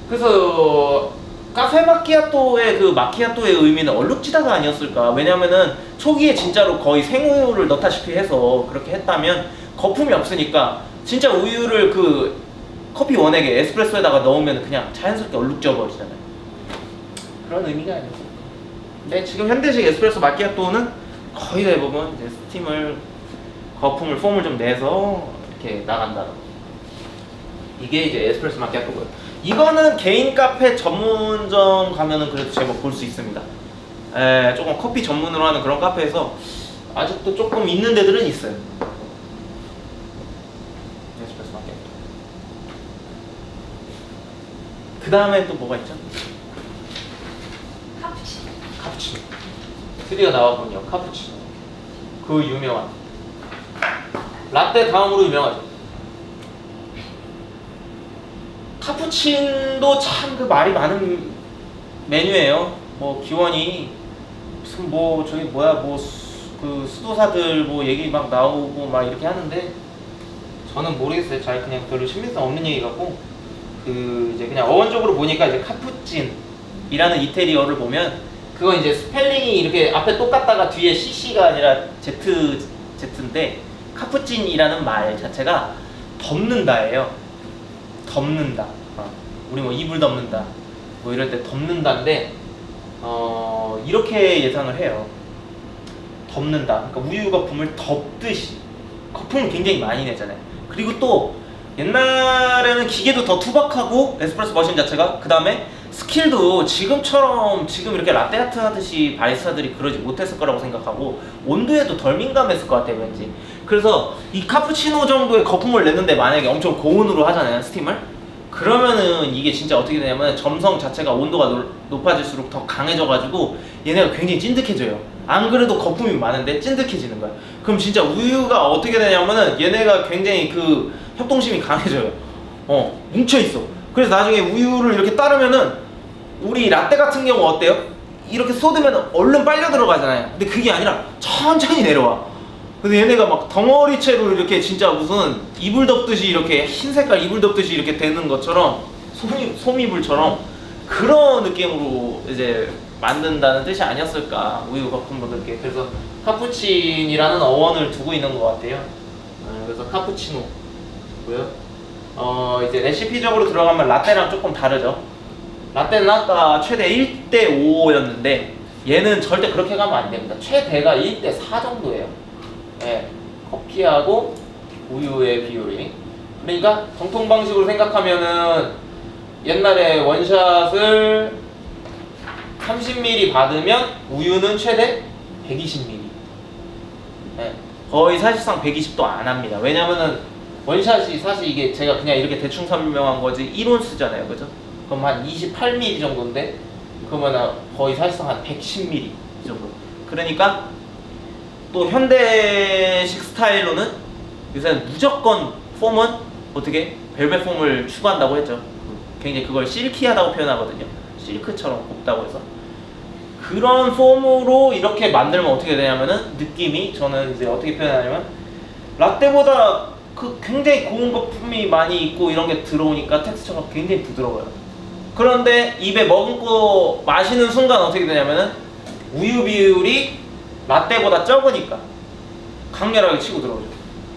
그래서 카페 마키아토의 그 마키아토의 의미는 얼룩지다가 아니었을까. 왜냐면은 초기에 진짜로 거의 생우유를 넣다시피 해서 그렇게 했다면 거품이 없으니까 진짜 우유를 그 커피 원액에 에스프레소에다가 넣으면 그냥 자연스럽게 얼룩져 버리잖아요. 그런 의미가 아니었을까. 근데 지금 현대식 에스프레소 마키아토는 거의 대부분 이제 스팀을 거품을 폼을 좀 내서 이렇게 나간다. 이게 이제 에스프레소 마키아토고요. 이거는 개인 카페 전문점 가면은 그래도 제법 볼 수 있습니다. 조금 커피 전문으로 하는 그런 카페에서 아직도 조금 있는 데들은 있어요. 에스프레소 마키아토. 그 다음에 또 뭐가 있죠? 카푸치노. 카푸치노. 드디어 나왔군요. 카푸치노. 그 유명한 라떼 다음으로 유명하죠. 카푸치노도 참 그 말이 많은 메뉴예요. 뭐 기원이 무슨 뭐 저기 뭐야 그 수도사들 뭐 얘기 막 나오고 막 이렇게 하는데 저는 모르겠어요. 잘 그냥 별로 신빙성 없는 얘기 같고 그 이제 그냥 어원적으로 보니까 이제 카푸친이라는 이태리어를 보면 그건 이제 스펠링이 이렇게 앞에 똑같다가 뒤에 CC가 아니라 Z인데 카푸친이라는 말 자체가 덮는다예요. 덮는다. 우리 뭐 이불 덮는다. 뭐 이럴 때 덮는다인데 이렇게 예상을 해요. 덮는다. 그러니까 우유 거품을 덮듯이 거품을 굉장히 많이 내잖아요. 그리고 또 옛날에는 기계도 더 투박하고 에스프레소 머신 자체가 그 다음에 스킬도 지금처럼 지금 이렇게 라떼아트 하듯이 바리스타들이 그러지 못했을 거라고 생각하고 온도에도 덜 민감했을 것 같아요 왠지. 그래서 이 카푸치노 정도의 거품을 내는데 만약에 엄청 고온으로 하잖아요 스팀을. 그러면은 이게 진짜 어떻게 되냐면 점성 자체가 온도가 높아질수록 더 강해져가지고 얘네가 굉장히 찐득해져요. 안 그래도 거품이 많은데 찐득해지는 거야. 그럼 진짜 우유가 어떻게 되냐면은 얘네가 굉장히 그 협동심이 강해져요. 뭉쳐있어. 그래서 나중에 우유를 이렇게 따르면은 우리 라떼 같은 경우 어때요? 이렇게 쏟으면 얼른 빨려 들어가잖아요. 근데 그게 아니라 천천히 내려와. 근데 얘네가 막 덩어리채로 이렇게 진짜 무슨 이불 덮듯이 이렇게 흰 색깔 이불 덮듯이 이렇게 되는 것처럼 소미불처럼 그런 느낌으로 이제 만든다는 뜻이 아니었을까, 우유 거품도 그렇게. 그래서 카푸친이라는 어원을 두고 있는 것 같아요. 그래서 카푸치노고요. 이제 레시피적으로 들어가면 라떼랑 조금 다르죠. 라떼는 아까 최대 1대5였는데 얘는 절대 그렇게 가면 안 됩니다. 최대가 1대4 정도예요. 네, 커피하고 우유의 비율이. 그러니까 정통 방식으로 생각하면은 옛날에 원샷을 30ml 받으면 우유는 최대 120ml. 네, 거의 사실상 120도 안 합니다. 왜냐면은 원샷이 사실 이게 제가 그냥 이렇게 대충 설명한 거지 1온스잖아요, 그죠? 그럼 한 28ml 정도인데 그러면 거의 사실상 한 110ml 정도. 그러니까 또 현대식 스타일로는 요새는 무조건 폼은 어떻게 벨벳 폼을 추구한다고 했죠. 굉장히 그걸 실키하다고 표현하거든요. 실크처럼 곱다고 해서 그런 폼으로 이렇게 만들면 어떻게 되냐면은 느낌이, 저는 이제 어떻게 표현하냐면 라떼보다 그 굉장히 고운 거품이 많이 있고 이런 게 들어오니까 텍스처가 굉장히 부드러워요. 그런데 입에 머금고 마시는 순간 어떻게 되냐면은 우유 비율이 라떼보다 적으니까 강렬하게 치고 들어오죠.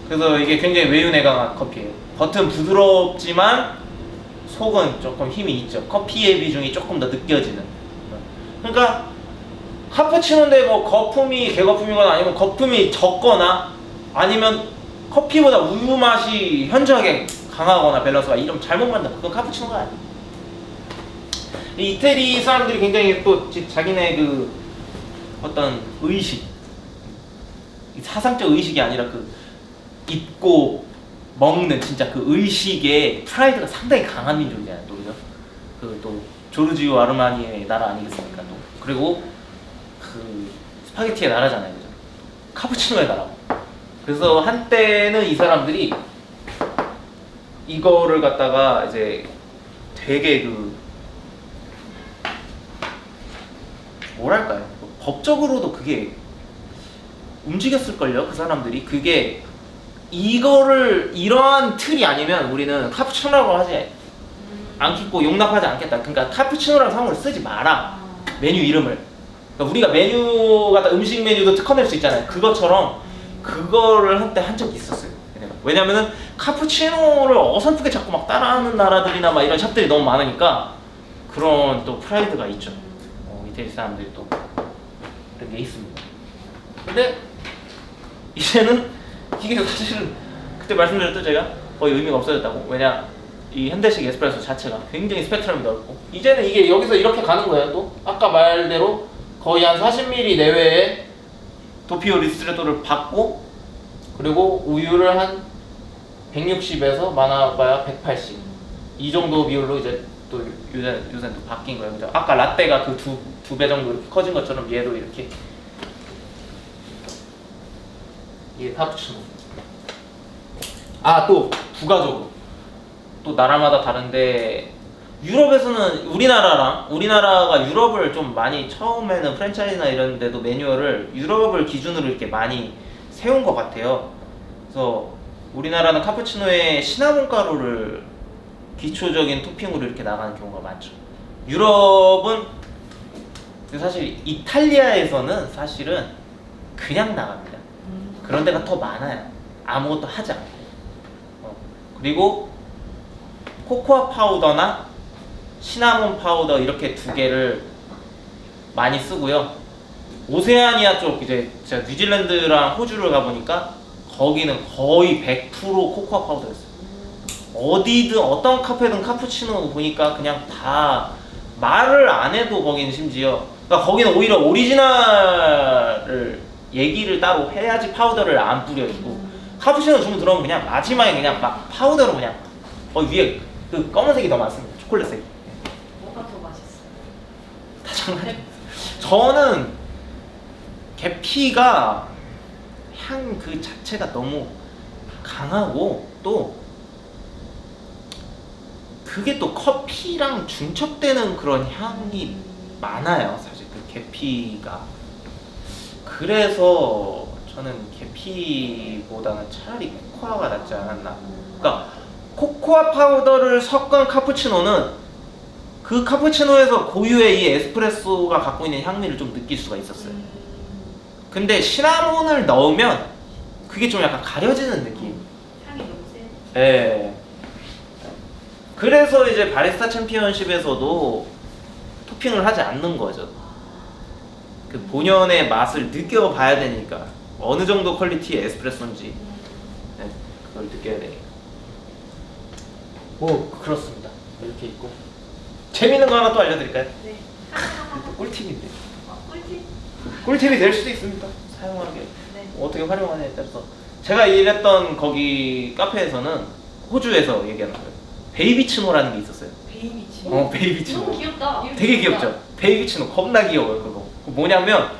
그래서 이게 굉장히 외윤에 강한 커피예요. 겉은 부드럽지만 속은 조금 힘이 있죠. 커피의 비중이 조금 더 느껴지는. 그러니까 카푸치노인데 뭐 거품이 개거품이거나 아니면 거품이 적거나 아니면 커피보다 우유 맛이 현저하게 강하거나 밸런스가 이러면 잘못 만든, 그건 카푸치노가 아니에요. 이 이태리 사람들이 굉장히 또 자기네 그 어떤 의식, 사상적 의식이 아니라 그 입고 먹는 진짜 그 의식의 프라이드가 상당히 강한 민족이잖아요, 또 그죠? 그 또 조르지오 아르마니의 나라 아니겠습니까? 또 그리고 그 스파게티의 나라잖아요, 그죠? 카푸치노의 나라고. 그래서 한때는 이 사람들이 이거를 갖다가 이제 되게 그 뭐랄까요? 법적으로도 그게 움직였을걸요, 그 사람들이. 그게 이거를 이러한 틀이 아니면 우리는 카푸치노라고 하지 않겠고 용납하지 않겠다. 그러니까 카푸치노라는 상호를 쓰지 마라, 메뉴 이름을. 그러니까 우리가 메뉴 같은 음식 메뉴도 특허낼 수 있잖아요. 그것처럼 그거를 한때 한 적이 있었어요. 왜냐면은 카푸치노를 어설프게 자꾸 막 따라하는 나라들이나 막 이런 샵들이 너무 많으니까 그런 또 프라이드가 있죠. 이태리 사람들이 또 그런 게 있습니다. 근데 이제는 이게 사실은 그때 말씀드렸던 제가 거의 의미가 없어졌다고. 왜냐, 이 현대식 에스프레소 자체가 굉장히 스펙트럼이 넓고 이제는 이게 여기서 이렇게 가는 거예요. 또 아까 말대로 거의 한 40ml 내외의 도피오 리스트레토를 받고 그리고 우유를 한 160에서 많아봐야 180 이 정도 비율로 이제 또 요새는 또 바뀐 거예요. 그죠? 아까 라떼가 그 두 배 정도 이렇게 커진 것처럼 얘도 이렇게, 이게 카푸치노. 또 부가적으로 또 나라마다 다른데 유럽에서는 우리나라가 유럽을 좀 많이 처음에는 프랜차이즈나 이런 데도 매뉴얼을 유럽을 기준으로 이렇게 많이 세운 것 같아요. 그래서 우리나라는 카푸치노에 시나몬 가루를 기초적인 토핑으로 이렇게 나가는 경우가 많죠. 유럽은 사실 이탈리아에서는 사실은 그냥 나갑니다. 그런 데가 더 많아요. 아무것도 하지 않고. 그리고 코코아 파우더나 시나몬 파우더 이렇게 두 개를 많이 쓰고요. 오세아니아 쪽, 이제 제가 뉴질랜드랑 호주를 가보니까 거기는 거의 100% 코코아 파우더였어요. 어디든 어떤 카페든 카푸치노 보니까 그냥 다 말을 안 해도 거기는 심지어, 그러니까 거기는 오히려 오리지널을 얘기를 따로 해야지 파우더를 안 뿌려주고, 카푸치노 주문 들어오면 그냥 마지막에 그냥 막 파우더로 그냥 위에 그 검은색이 더 많습니다. 초콜릿색. 뭐가 더 맛있어요? 다 장난. 저는 계피가 향 그 자체가 너무 강하고 또 그게 또 커피랑 중첩되는 그런 향이 많아요, 사실 그 계피가. 그래서 저는 계피보다는 차라리 코코아가 낫지 않았나. 그러니까 코코아 파우더를 섞은 카푸치노는 그 카푸치노에서 고유의 이 에스프레소가 갖고 있는 향미를 좀 느낄 수가 있었어요. 근데 시나몬을 넣으면 그게 좀 약간 가려지는 느낌. 향이 너무 세. 예. 그래서 이제 바리스타 챔피언십에서도 토핑을 하지 않는 거죠. 그 본연의 맛을 느껴봐야 되니까. 어느 정도 퀄리티의 에스프레소인지 네, 그걸 느껴야 되니까. 뭐 그렇습니다. 이렇게 있고 재밌는 거 하나 또 알려드릴까요? 네. 이것도 꿀팁인데 꿀팁. 꿀팁이 될 수도 있습니다. 사용하게 네. 어떻게 활용하냐에 따라서. 제가 일했던 거기 카페에서는 호주에서 얘기하는 거예요. 베이비치노라는 게 있었어요. 베이비치. 베이비치노. 너무 귀엽다. 되게 귀엽죠? 베이비치노 겁나 귀여워요. 그거 뭐냐면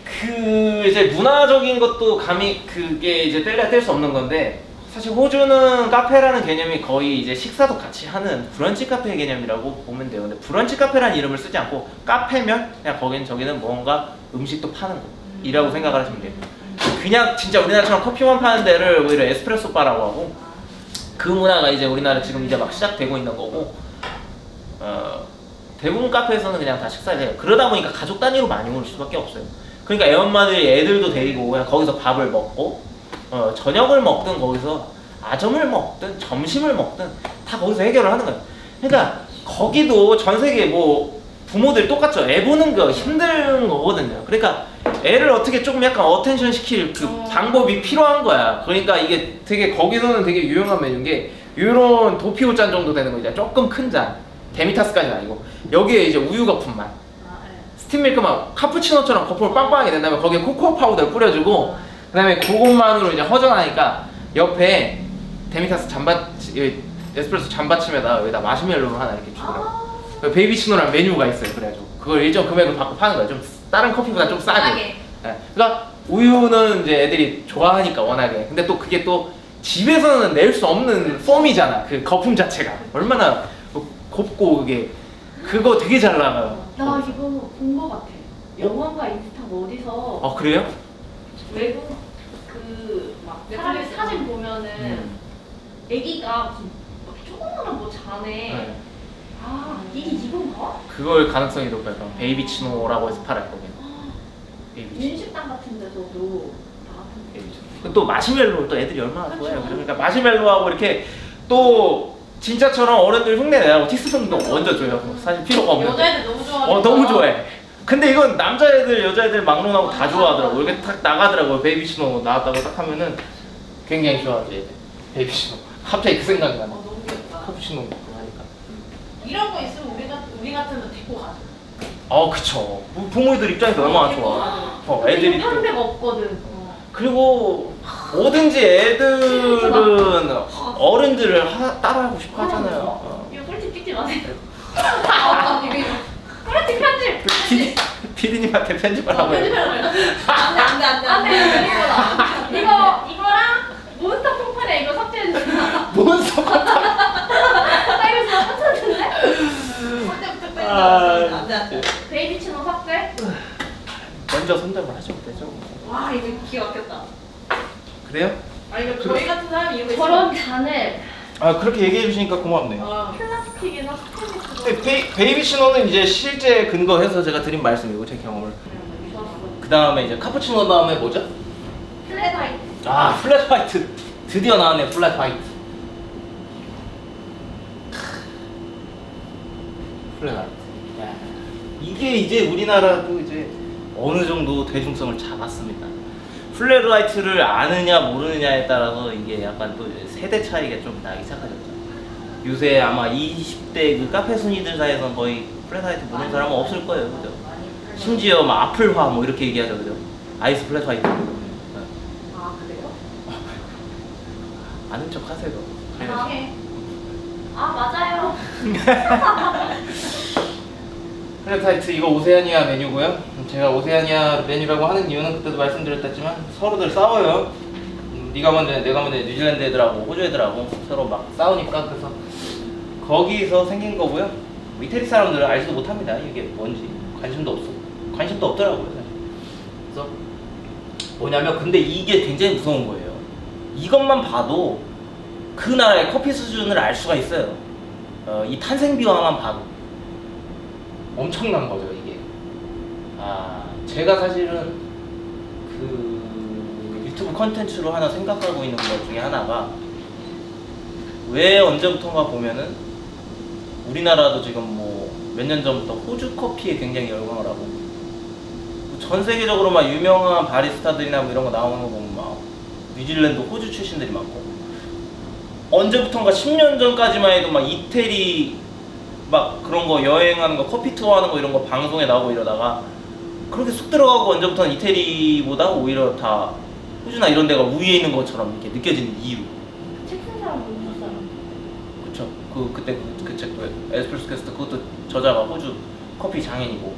그 이제 문화적인 것도 감히 그게 이제 뗄래야 뗄 수 없는 건데, 사실 호주는 카페라는 개념이 거의 이제 식사도 같이 하는 브런치 카페 개념이라고 보면 돼요. 근데 브런치 카페라는 이름을 쓰지 않고 카페면 그냥 거긴 저기는 뭔가 음식도 파는 거이라고 생각을 하시면 돼요. 그냥 진짜 우리나라처럼 커피만 파는 데를 오히려 에스프레소 바라고 하고, 그 문화가 이제 우리나라 지금 이제 막 시작되고 있는 거고, 대부분 카페에서는 그냥 다 식사를 해요. 그러다 보니까 가족 단위로 많이 올 수밖에 없어요. 그러니까 애엄마들이 애들도 데리고 그냥 거기서 밥을 먹고, 저녁을 먹든 거기서 아점을 먹든 점심을 먹든 다 거기서 해결을 하는 거예요. 그러니까 거기도 전 세계 뭐 부모들 똑같죠. 애 보는 거 힘든 거거든요. 그러니까 애를 어떻게 조금 약간 어텐션 시킬 그 방법이 필요한 거야. 그러니까 이게 되게 거기서는 되게 유용한 메뉴인 게, 요런 도피오 잔 정도 되는 거 이제 조금 큰 잔, 데미타스까지는 아니고 여기에 이제 우유 거품만, 스팀 밀크만 카푸치노처럼 거품을 빵빵하게 낸 다음에 거기에 코코아 파우더를 뿌려주고, 그 다음에 그것만으로 이제 허전하니까 옆에 데미타스 에스프레소 잔받침에다 여기다 마시멜로를 하나 이렇게 주더라고. 베이비치노라는 메뉴가 있어요. 그래가지고 그걸 일정 금액을 받고 파는 거예요. 좀 다른 커피보다 좀 싸게. 네. 그러니까 우유는 이제 애들이 좋아하니까 워낙에. 근데 또 그게 또 집에서는 낼 수 없는 폼이잖아. 그 거품 자체가 얼마나 곱고 그게 그거 되게 잘 나가요. 나 이거 본 거 같아. 영화인가 인스타 뭐 어디서 아 그래요? 외국 그막 사람의 넷플릭스. 사진 보면은 애기가 무슨 막 조그마한 뭐 잔에 네. 아 이게 이건가? 그걸 가능성이 높아요. 그럼 베이비치노라고 해서 팔아요 거기는. 베이비치노. 인식당 같은 데서도 나왔던 베이비치노. 또 마시멜로 또 애들이 얼마나 좋아해요. 그러니까 마시멜로하고 이렇게 또 진짜처럼 어른들 흉내 내라고 티스푼도 얹어 줘요. 사실 필요가 없는. 여자애들 너무 좋아하니까. 너무 좋아해. 근데 이건 남자애들 여자애들 막론하고 다 좋아하더라고. 이렇게 탁 나가더라고요. 베이비치노 나왔다고 딱 하면은 굉장히 좋아하지 애들. 베이비치노. 갑자기 그 생각이 나네. 너무 귀엽다. 카푸치노 먹고 하니까. 이런 거 있으면 우리 같으면 데리고 가죠. 그쵸. 부모들 입장에서 얼마나 좋아. 애들이 이거 파는 데가 없거든. 그리고 뭐든지 애들은 어른들을 따라하고 싶어 하잖아요. 이거 꿀팁 찍지 마세요. 이거 꿀팁 편집. 피디님한테 편집을 하고 해요. 안돼. 이거랑 몬스터 폭발에 이거 삭제해 주세요. 몬스터 나 이거 진짜 삭제했는데? 삭제 부탁드립니다. 아, 안돼. 베이비치노 삭제? 먼저 선점을 하시면 되죠. 와 이거 기가 막혔다. 그래요? 이거 저희 같은 사람이 이거 저런 잔을 그렇게 얘기해 주시니까 고맙네요. 플라스틱이나 스테인리스로 베이비치노는 이제 실제 근거해서 제가 드린 말씀이고 제 경험을. 그 다음에 이제 카푸치노 다음에 뭐죠? 플랫 화이트. 플랫 화이트. 드디어 나왔네. 플랫 화이트. 플랫 화이트. 야, 이게 이제 우리나라도 이제 어느 정도 대중성을 잡았습니다. 플랫 화이트를 아느냐 모르느냐에 따라서 이게 약간 또 세대 차이가 좀 나기 시작하셨죠. 요새 아마 20대 그 카페 순이들 사이에서는 거의 플랫 화이트 모르는 사람은 없을 거예요. 그죠? 심지어 막 아플화 뭐 이렇게 얘기하죠. 그죠? 아이스 플랫 화이트. 아 그래요? 아는 척 하세요. 맞아요. 플랫 화이트 이거 오세아니아 메뉴고요. 제가 오세아니아 메뉴라고 하는 이유는 그때도 말씀드렸다지만 서로들 싸워요. 네가 먼저 내가 먼저 뉴질랜드 애들하고 호주 애들하고 서로 막 싸우니까, 그래서 거기서 생긴 거고요. 이태리 사람들은 알지도 못합니다. 이게 뭔지 관심도 없더라고요. 사실. 그래서 뭐냐면 근데 이게 굉장히 무서운 거예요. 이것만 봐도 그 나라의 커피 수준을 알 수가 있어요. 이 탄생 비화만 봐도 엄청난 거죠 이게. 제가 사실은 그 유튜브 컨텐츠로 하나 생각하고 있는 것 중에 하나가 왜 언제부턴가 보면은 우리나라도 지금 뭐 몇 년 전부터 호주 커피에 굉장히 열광을 하고 전 세계적으로 막 유명한 바리스타들이나 뭐 이런 거 나오는 거 보면 막 뉴질랜드 호주 출신들이 많고 언제부턴가 10년 전까지만 해도 막 이태리 막 그런 거 여행하는 거 커피 투어 하는 거 이런 거 방송에 나오고 이러다가 그렇게 쑥 들어가고 언제부터는 이태리보다 오히려 다 호주나 이런 데가 우위에 있는 것처럼 이렇게 느껴지는 이유. 책 쓴 사람 호주 사람. 그쵸. 그때 그 책도 에스프레소 캐스트 그것도 저자가 호주 커피 장인이고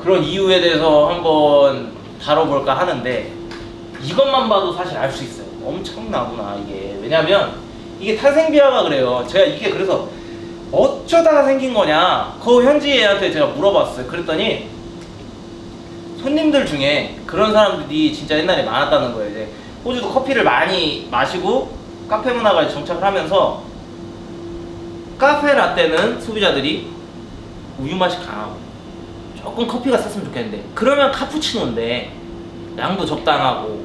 그런 이유에 대해서 한번 다뤄볼까 하는데 이것만 봐도 사실 알 수 있어요. 엄청나구나 이게. 왜냐면 이게 탄생비화가 그래요. 제가 이게 그래서 어쩌다가 생긴 거냐 그 현지 애한테 제가 물어봤어요. 그랬더니 손님들 중에 그런 사람들이 진짜 옛날에 많았다는 거예요. 이제 호주도 커피를 많이 마시고 카페 문화가 정착을 하면서 카페 라떼는 소비자들이 우유 맛이 강하고 조금 커피가 셌으면 좋겠는데 그러면 카푸치노인데 양도 적당하고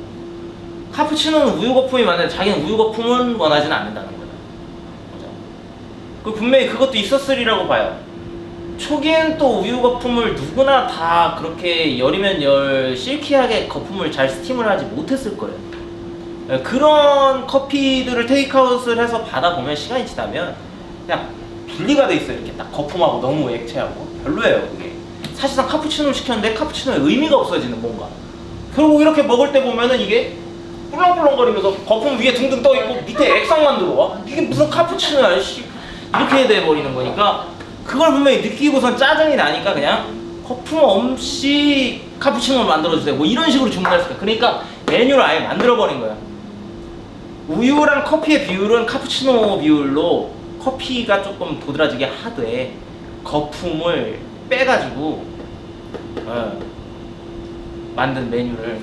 카푸치노는 우유 거품이 많은데 자기는 우유 거품은 원하지는 않는다는 거죠. 그 분명히 그것도 있었으리라고 봐요. 초기엔 또 우유 거품을 누구나 다 그렇게 열이면 열 실키하게 거품을 잘 스팀을 하지 못했을 거예요. 그런 커피들을 테이크아웃을 해서 받아보면 시간이 지나면 그냥 분리가 돼 있어요. 이렇게 딱 거품하고 너무 액체하고 별로예요. 그게 사실상 카푸치노를 시켰는데 카푸치노의 의미가 없어지는 뭔가. 결국 이렇게 먹을 때 보면은 이게 꿀렁꿀렁거리면서 거품 위에 둥둥 떠 있고 밑에 액상만 들어와. 이게 무슨 카푸치노야 씨. 이렇게 돼 버리는 거니까 그걸 분명히 느끼고선 짜증이 나니까 그냥 거품 없이 카푸치노를 만들어주세요. 뭐 이런 식으로 주문했을 거야. 그러니까 메뉴를 아예 만들어버린 거야. 우유랑 커피의 비율은 카푸치노 비율로 커피가 조금 도드라지게 하되 거품을 빼가지고 만든 메뉴를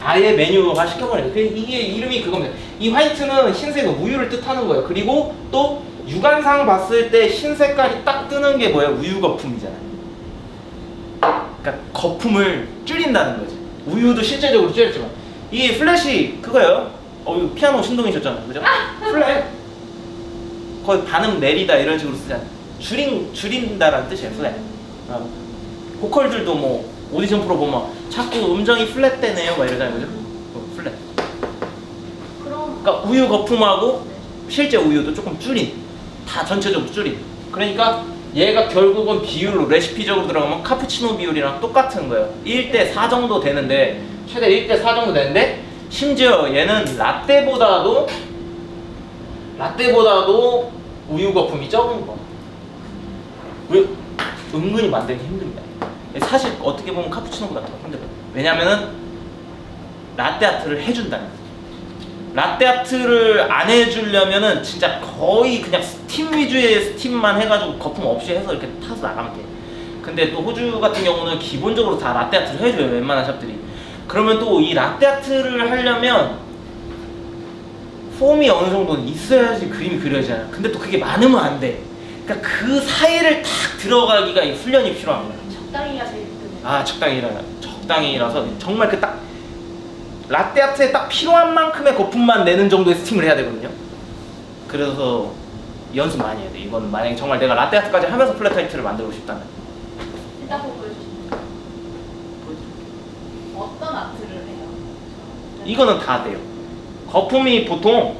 아예 메뉴화 시켜버려요. 이게 이름이 그겁니다. 이 화이트는 흰색은 우유를 뜻하는 거예요. 그리고 또 육안상 봤을 때 흰 색깔이 딱 뜨는 게 뭐예요? 우유 거품이잖아요. 그러니까 거품을 줄인다는 거지. 우유도 실제적으로 줄였지만 이 플랫이 그거예요. 이거 피아노 신동이셨잖아요, 그죠? 플랫 거의 반음 내리다 이런 식으로 쓰잖아요. 줄인다라는 뜻이에요, 플랫. 보컬들도 뭐 오디션 프로 보면 자꾸 음정이 플랫되네요, 막 이러잖아요, 그죠? 플랫. 그러니까 우유 거품하고 실제 우유도 조금 줄인, 다 전체적으로 줄인. 그러니까 얘가 결국은 비율로 레시피적으로 들어가면 카푸치노 비율이랑 똑같은 거예요. 1대4 정도 되는데 최대 1대4 정도 되는데 심지어 얘는 라떼보다도 우유 거품이 적은 거. 왜? 은근히 만들기 힘듭니다. 사실 어떻게 보면 카푸치노보다 더 힘들어요. 왜냐면은 라떼아트를 해준다는 거죠. 라떼아트를 안 해주려면은 진짜 거의 그냥 스팀 위주의 스팀만 해가지고 거품 없이 해서 이렇게 타서 나가면 돼. 근데 또 호주 같은 경우는 기본적으로 다 라떼아트를 해줘요, 웬만한 샵들이. 그러면 또 이 라떼아트를 하려면 폼이 어느 정도는 있어야지 그림이 그려지잖아요. 근데 또 그게 많으면 안 돼. 그러니까 그 사이를 탁 들어가기가 훈련이 필요한 거예요. 적당히가 제일 힘들어요. 적당히라서 정말 그 딱 라떼아트에 딱 필요한 만큼의 거품만 내는 정도의 스팀을 해야 되거든요. 그래서 연습 많이 해야 돼. 이건 만약에 정말 내가 라떼아트까지 하면서 플랫 화이트를 만들고 싶다면 일단 그거 보여주시면 어떤 아트를 해요? 이거는 다 돼요. 거품이 보통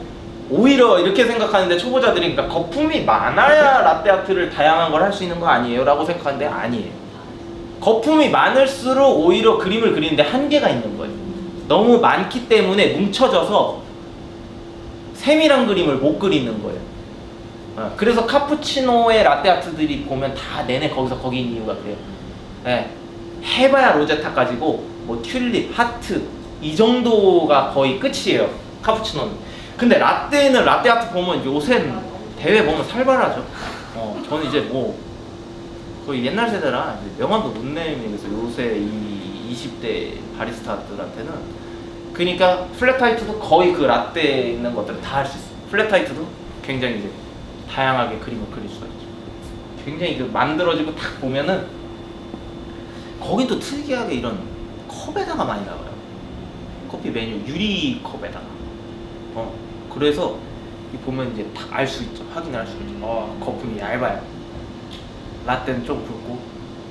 오히려 이렇게 생각하는데 초보자들이 그러니까 거품이 많아야 라떼아트를 다양한 걸 할 수 있는 거 아니에요? 라고 생각하는데 아니에요. 거품이 많을수록 오히려 그림을 그리는데 한계가 있는 거예요. 너무 많기 때문에 뭉쳐져서 세밀한 그림을 못 그리는 거예요. 그래서 카푸치노의 라떼아트들이 보면 다 내내 거기서 거기인 이유가 그래요. 네. 해봐야 로제타까지고 뭐 튤립, 하트 이 정도가 거의 끝이에요, 카푸치노는. 근데 라떼는 라떼아트 보면 요새 대회 보면 살벌하죠. 저는 이제 뭐 거의 옛날 세대라 명함도 못 내밀면서 요새 이 20대 바리스타들한테는 그러니까 플랫 화이트도 거의 그 라떼에 있는 것들을 다 할 수 있어요. 플랫 화이트도 굉장히 이제 다양하게 그림을 그릴 수가 있죠. 굉장히 그 만들어지고 딱 보면은 거긴 또 특이하게 이런 컵에다가 많이 나와요. 커피 메뉴 유리 컵에다가. 그래서 이 보면 이제 딱 알 수 있죠. 확인을 할 수 있죠. 거품이 얇아요. 라떼는 좀 굵고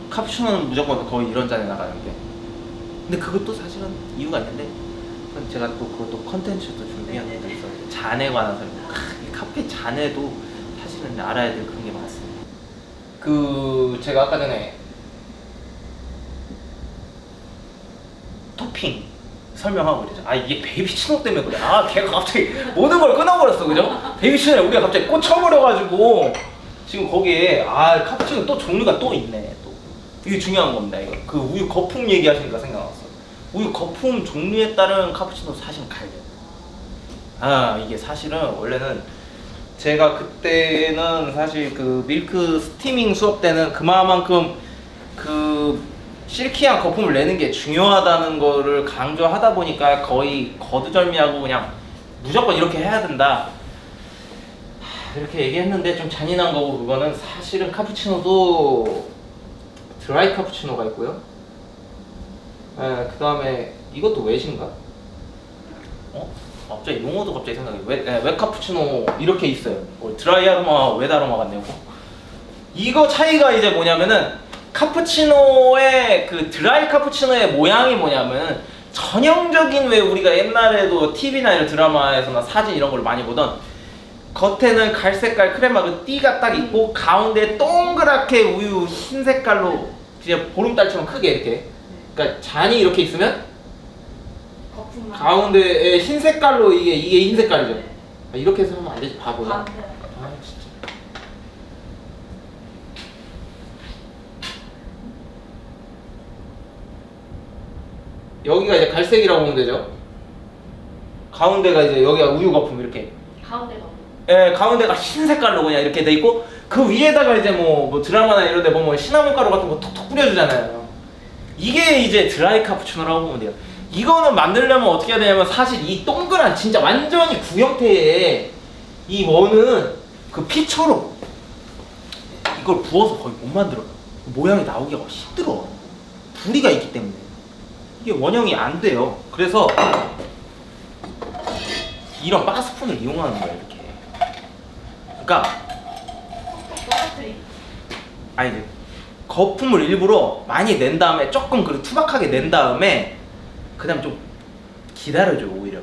카푸치노는 무조건 거의 이런 잔에 나가는데, 근데 그것도 사실은 이유가 있는데 그건 제가 또 그것도 컨텐츠도 준비한 것도 있어요. 잔에 관해서 이 카페 잔에도 사실은 알아야 될 그런 게 많습니다. 그 제가 아까 전에 토핑 설명하고 그러죠. 이게 베이비치노 때문에 그래. 걔가 갑자기 모든 걸 끊어버렸어, 그죠? 베이비치노에 우리가 갑자기 꽂혀버려가지고 지금 거기에 카푸치노 또 종류가 또 있네. 또 이게 중요한 겁니다. 이거 그 우유 거품 얘기하시니까 생각났어. 우유 거품 종류에 따른 카푸치노 사실 갈려요. 이게 사실은 원래는 제가 그때는 사실 그 밀크 스티밍 수업 때는 그만큼 그 실키한 거품을 내는 게 중요하다는 거를 강조하다 보니까 거의 거두절미하고 그냥 무조건 이렇게 해야 된다 이렇게 얘기했는데, 좀 잔인한 거고, 그거는 사실은 카푸치노도 드라이 카푸치노가 있고요. 그 다음에 이것도 웨신가? 갑자기 용어도 갑자기 생각이. 웨 카푸치노 이렇게 있어요. 드라이 아로마, 웨 아로마 같네요. 이거 차이가 이제 뭐냐면은 카푸치노의 그 드라이 카푸치노의 모양이 뭐냐면은 전형적인, 왜 우리가 옛날에도 TV나 이런 드라마에서나 사진 이런 걸 많이 보던 겉에는 갈색깔 크레마그 띠가 딱 있고 가운데 동그랗게 우유 흰 색깔로 이제 보름달처럼 크게 이렇게, 그러니까 잔이 이렇게 있으면 거품만. 가운데에 흰 색깔로 이게 흰 색깔이죠. 이렇게 해서 하면 안 되지, 바보야. 진짜. 여기가 이제 갈색이라고 보면 되죠. 가운데가 이제 여기가 우유 거품 이렇게. 가운데가 가운데가 흰 색깔로 그냥 이렇게 돼 있고, 그 위에다가 이제 뭐 드라마나 이런 데 보면 시나몬 가루 같은 거 톡톡 뿌려주잖아요. 이게 이제 드라이 카푸치노라고 보면 돼요. 이거는 만들려면 어떻게 해야 되냐면, 사실 이 동그란 진짜 완전히 구형태의 이 원은 그 피처로 이걸 부어서 거의 못 만들어요. 모양이 나오기가 힘들어. 부리가 있기 때문에 이게 원형이 안 돼요. 그래서 이런 바스푼을 이용하는 거예요, 이렇게. 그러니까 이제 거품을 일부러 많이 낸 다음에 조금 그 투박하게 낸 다음에 그다음 좀 기다려줘요. 오히려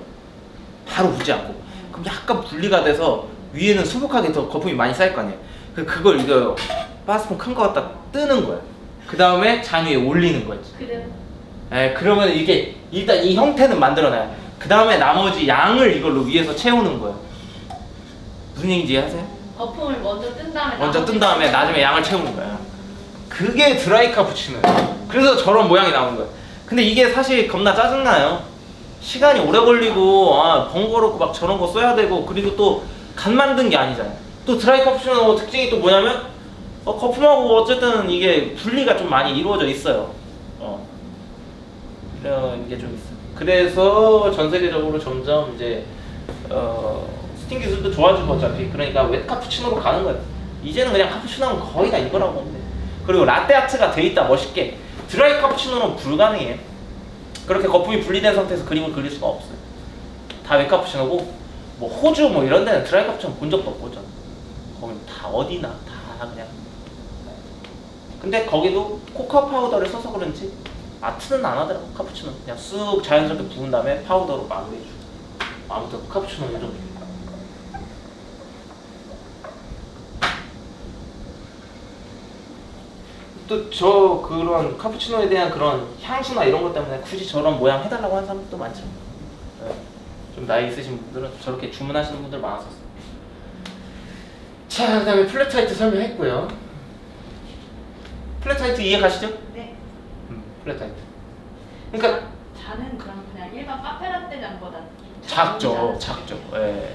바로 부지 않고, 그럼 약간 분리가 돼서 위에는 수북하게 더 거품이 많이 쌓일 거 아니에요. 그걸 이거 바스푼 큰 거 갖다 뜨는 거야. 그 다음에 잔 위에 올리는 거지. 그러면 이게 일단 이 형태는 만들어놔요. 그 다음에 나머지 양을 이걸로 위에서 채우는 거예요. 무슨 얘기인지 이해하세요? 거품을 먼저 뜬 다음에 나중에 양을 채우는 거야. 그게 드라이 카푸치노예요. 그래서 저런 모양이 나오는 거예요. 근데 이게 사실 겁나 짜증나요. 시간이 오래 걸리고 번거롭고 막 저런 거 써야 되고, 그리고 또 간 만든 게 아니잖아요. 또 드라이 카푸치노 특징이 또 뭐냐면 거품하고 어쨌든 이게 분리가 좀 많이 이루어져 있어요. 이런 게 좀 있어요. 그래서 전 세계적으로 점점 이제 스팀 기술도 좋아지고 어차피, 그러니까 웹 카푸치노로 가는 거예요. 이제는 그냥 카푸치노는 거의 다 이거라고 보면 돼. 그리고 라떼 아트가 돼 있다 멋있게. 드라이 카푸치노는 불가능해요. 그렇게 거품이 분리된 상태에서 그림을 그릴 수가 없어요. 다 웹 카푸치노고, 뭐 호주 뭐 이런 데는 드라이 카푸치노 본 적도 없고, 거긴 다 어디나 다 그냥. 근데 거기도 코코아 파우더를 써서 그런지 아트는 안 하더라고. 카푸치노 그냥 쑥 자연스럽게 부은 다음에 파우더로 마무리해주고. 아무튼 카푸치노는 좀 또 그런 카푸치노에 대한 그런 향수나 이런 것 때문에 굳이 저런 모양 해달라고 하는 사람들도 많죠. 좀 나이 있으신 분들은 저렇게 주문하시는 분들 많았었어요. 자, 그 다음에 플랫 화이트 설명했고요. 플랫 화이트 이해 가시죠? 네. 플랫 화이트. 그러니까 잔은 그냥 일반 카페라떼 잔보다 작죠. 작죠. 그럼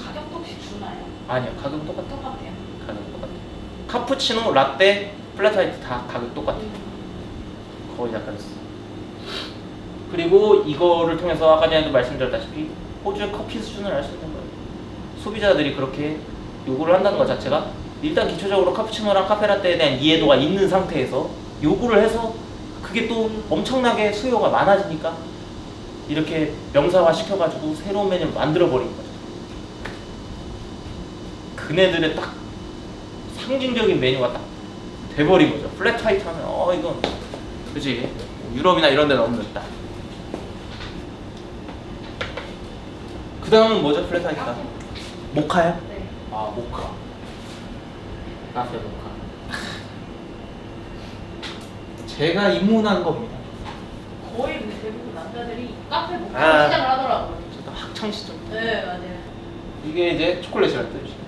가격도 혹시 주나요? 아니요, 가격은 똑같아요. 똑같아요. 가격 똑같아요. 카푸치노, 라떼, 플랫 화이트 다 가격 똑같아요. 거의 작가였어. 그리고 이거를 통해서 아까 전에도 말씀드렸다시피 호주의 커피 수준을 알 수 있는 거예요. 소비자들이 그렇게 요구를 한다는 것 자체가 일단 기초적으로 카푸치노랑 카페라떼에 대한 이해도가 있는 상태에서 요구를 해서 그게 또 엄청나게 수요가 많아지니까 이렇게 명사화 시켜가지고 새로운 메뉴를 만들어버린 거죠. 그네들의 딱 상징적인 메뉴가 딱 돼버린 거죠. 플랫 화이트 하면 이건 그치 유럽이나 이런 데는 없는 딱. 그 다음은 뭐죠? 플랫 화이트가? 모카요? 네. 아 모카. 카페 모카. 제가 입문한 겁니다. 거의 근데 대부분 남자들이 카페 먹고 아. 시작을 하더라고요. 저도 학창 시절. 네, 맞아요. 이게 이제 초콜릿이라는 뜻이죠.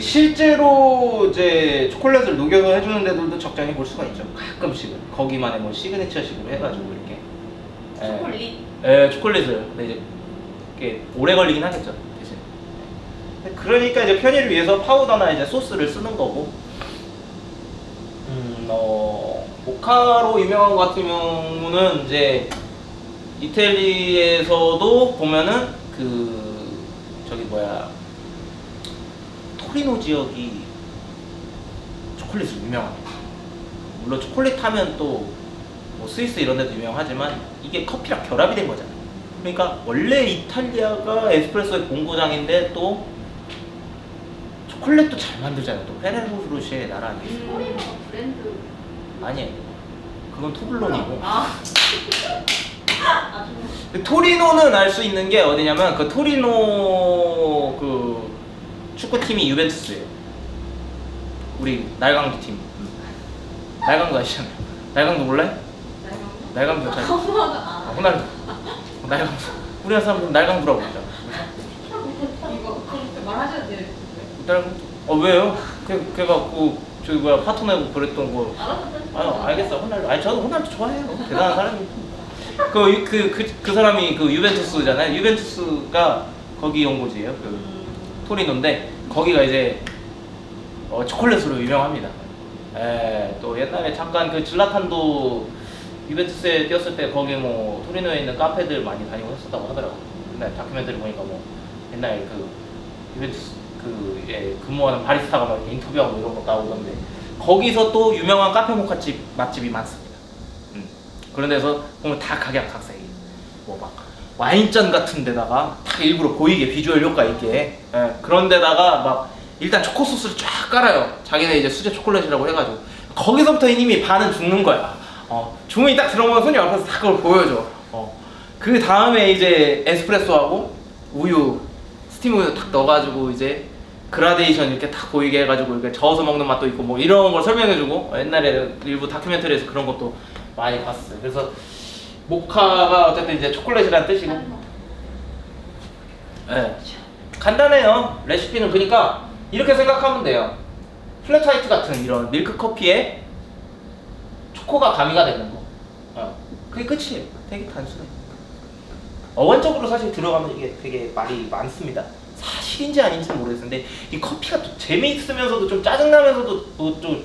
실제로 이제 초콜릿을 녹여서 해주는 데들도 적당히 볼 수가 있죠. 가끔씩은 거기만의 뭐 시그니처식으로 해가지고 이렇게. 초콜릿. 초콜릿을. 근데 이제 이게 오래 걸리긴 하겠죠. 대신. 그러니까 이제 편의를 위해서 파우더나 이제 소스를 쓰는 거고. 모카로 유명한 것 같은 경우는 이제 이태리에서도 보면은 토리노 지역이 초콜릿을 유명합니다. 물론 초콜릿 하면 또 뭐 스위스 이런 데도 유명하지만 이게 커피랑 결합이 된 거잖아요. 그러니까 원래 이탈리아가 에스프레소의 본고장인데 또 초콜릿도 잘 만들잖아요. 또 페레로 로쉐의 나라 아니겠어요? 토리노 브랜드. 아니에요. 그건 토블론이고. 아. 아, 토리노는 알 수 있는 게 어디냐면 그 토리노 그 축구팀이 유벤투스예요. 우리 날강도 팀. 날강도 아시잖아요. 날강도 몰라요? 날강도 잘. 호날두. 날강도. 우리나라 사람들은 날강도라고 그러죠. 이거 말하셔도 돼요. 날강도. 왜요? 걔가 저기 파토 내고 그랬던 거. 알겠어. 호날두. 저도 호날두 좋아해요. 대단한 사람이고. 그 사람이 그 유벤투스잖아요. 유벤투스가 거기 온 곳이에요. 토리노인데 거기가 이제 초콜릿으로 유명합니다. 또 옛날에 잠깐 그 질라탄도 유벤투스에 뛰었을 때 거기 뭐 토리노에 있는 카페들 많이 다니고 했었다고 하더라고. 옛날 다큐멘터리 보니까 뭐 옛날 그 유벤투스 근무하는 바리스타가 막 인터뷰하고 이런 거 나오던데 거기서 또 유명한 카페 모카집 맛집이 많습니다. 그런 데서 보면 다 각양각색이 뭐 막 와인잔 같은 데다가 딱 일부러 보이게 비주얼 효과 있게 그런 데다가 막 일단 초코 소스를 쫙 깔아요. 자기네 이제 수제 초콜릿이라고 해가지고 거기서부터 이미 반은 죽는 거야. 주문이 딱 들어오면 손님 앞에서 다 그걸 보여줘. 그 다음에 이제 에스프레소하고 우유 스팀 우유 딱 넣어가지고 이제 그라데이션 이렇게 딱 보이게 해가지고 이렇게 저어서 먹는 맛도 있고 뭐 이런 걸 설명해주고 옛날에 일부 다큐멘터리에서 그런 것도 많이 봤어요. 그래서 모카가 어쨌든 이제 초콜릿이라는 뜻이고, 간단해요. 레시피는 그러니까 이렇게 생각하면 돼요. 플랫 화이트 같은 이런 밀크 커피에 초코가 가미가 되는 거, 그게 끝이에요. 되게 단순해. 어원적으로 사실 들어가면 이게 되게 말이 많습니다. 사실인지 아닌지는 모르겠는데 이 커피가 또 재미있으면서도 좀 짜증나면서도 뭐 좀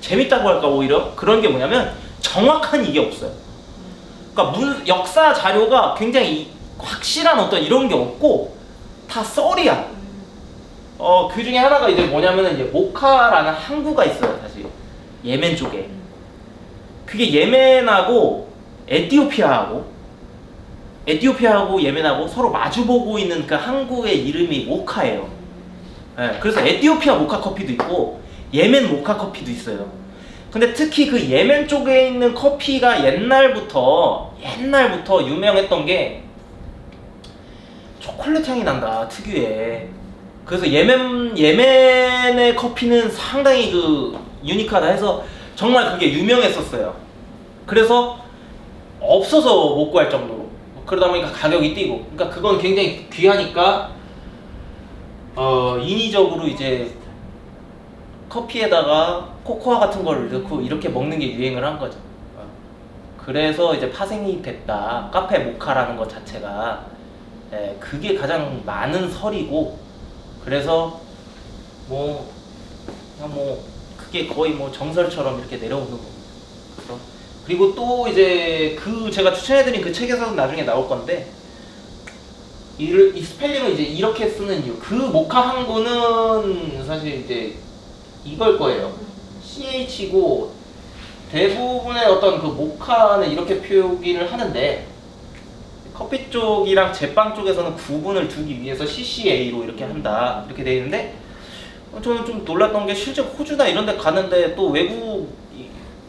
재밌다고 할까 오히려 그런 게 뭐냐면 정확한 이게 없어요. 그러니까 역사 자료가 굉장히 확실한 어떤 이런 게 없고 다 썰이야. 그 중에 하나가 이제 뭐냐면은 이제 모카라는 항구가 있어요. 사실 예멘 쪽에. 그게 예멘하고 에티오피아하고 예멘하고 서로 마주보고 있는 그 항구의 이름이 모카예요. 그래서 에티오피아 모카 커피도 있고 예멘 모카 커피도 있어요. 근데 특히 그 예멘 쪽에 있는 커피가 옛날부터 유명했던 게 초콜릿 향이 난다, 특유의. 그래서 예멘의 커피는 상당히 그 유니크하다 해서 정말 그게 유명했었어요. 그래서 없어서 못 구할 정도로. 그러다 보니까 가격이 뛰고. 그러니까 그건 굉장히 귀하니까 인위적으로 이제 커피에다가 코코아 같은 걸 넣고 이렇게 먹는 게 유행을 한 거죠. 그래서 이제 파생이 됐다. 카페 모카라는 것 자체가. 그게 가장 많은 설이고, 그래서 그냥 그 그게 거의 뭐 정설처럼 이렇게 내려오는 거. 그리고 또 이제 그 제가 추천해드린 그 책에서는 나중에 나올 건데 이 스펠링을 이제 이렇게 쓰는 이유. 그 모카 항구는 사실 이제 이걸 거예요. CH고 대부분의 어떤 그 모카는 이렇게 표기를 하는데 커피 쪽이랑 제빵 쪽에서는 구분을 두기 위해서 CCA로 이렇게 한다 이렇게 돼 있는데 저는 좀 놀랐던 게 실제 호주나 이런 데 가는데 또 외국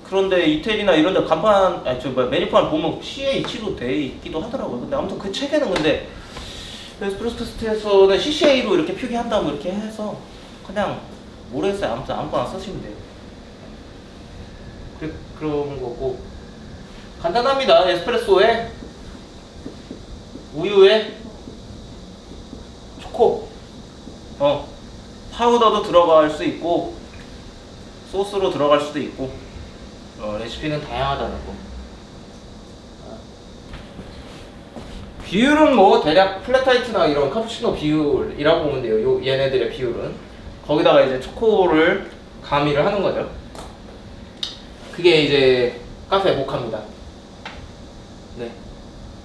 그런데 이태리나 이런 데 간판 메뉴판 보면 CH로 돼 있기도 하더라고요. 근데 아무튼 그 책에는 근데 에스프레소 테스트에서는 CCA로 이렇게 표기한다고 이렇게 해서 그냥 모르겠어요. 아무튼 아무거나 쓰시면 돼요. 그런 거고 간단합니다. 에스프레소에 우유에 초코 파우더도 들어갈 수 있고 소스로 들어갈 수도 있고 레시피는 다양하다는 거. 비율은 뭐 대략 플랫화이트나 이런 카푸치노 비율이라고 보면 돼요. 얘네들의 비율은 거기다가 이제 초코를 가미를 하는 거죠. 그게 이제 카페 모카입니다. 네.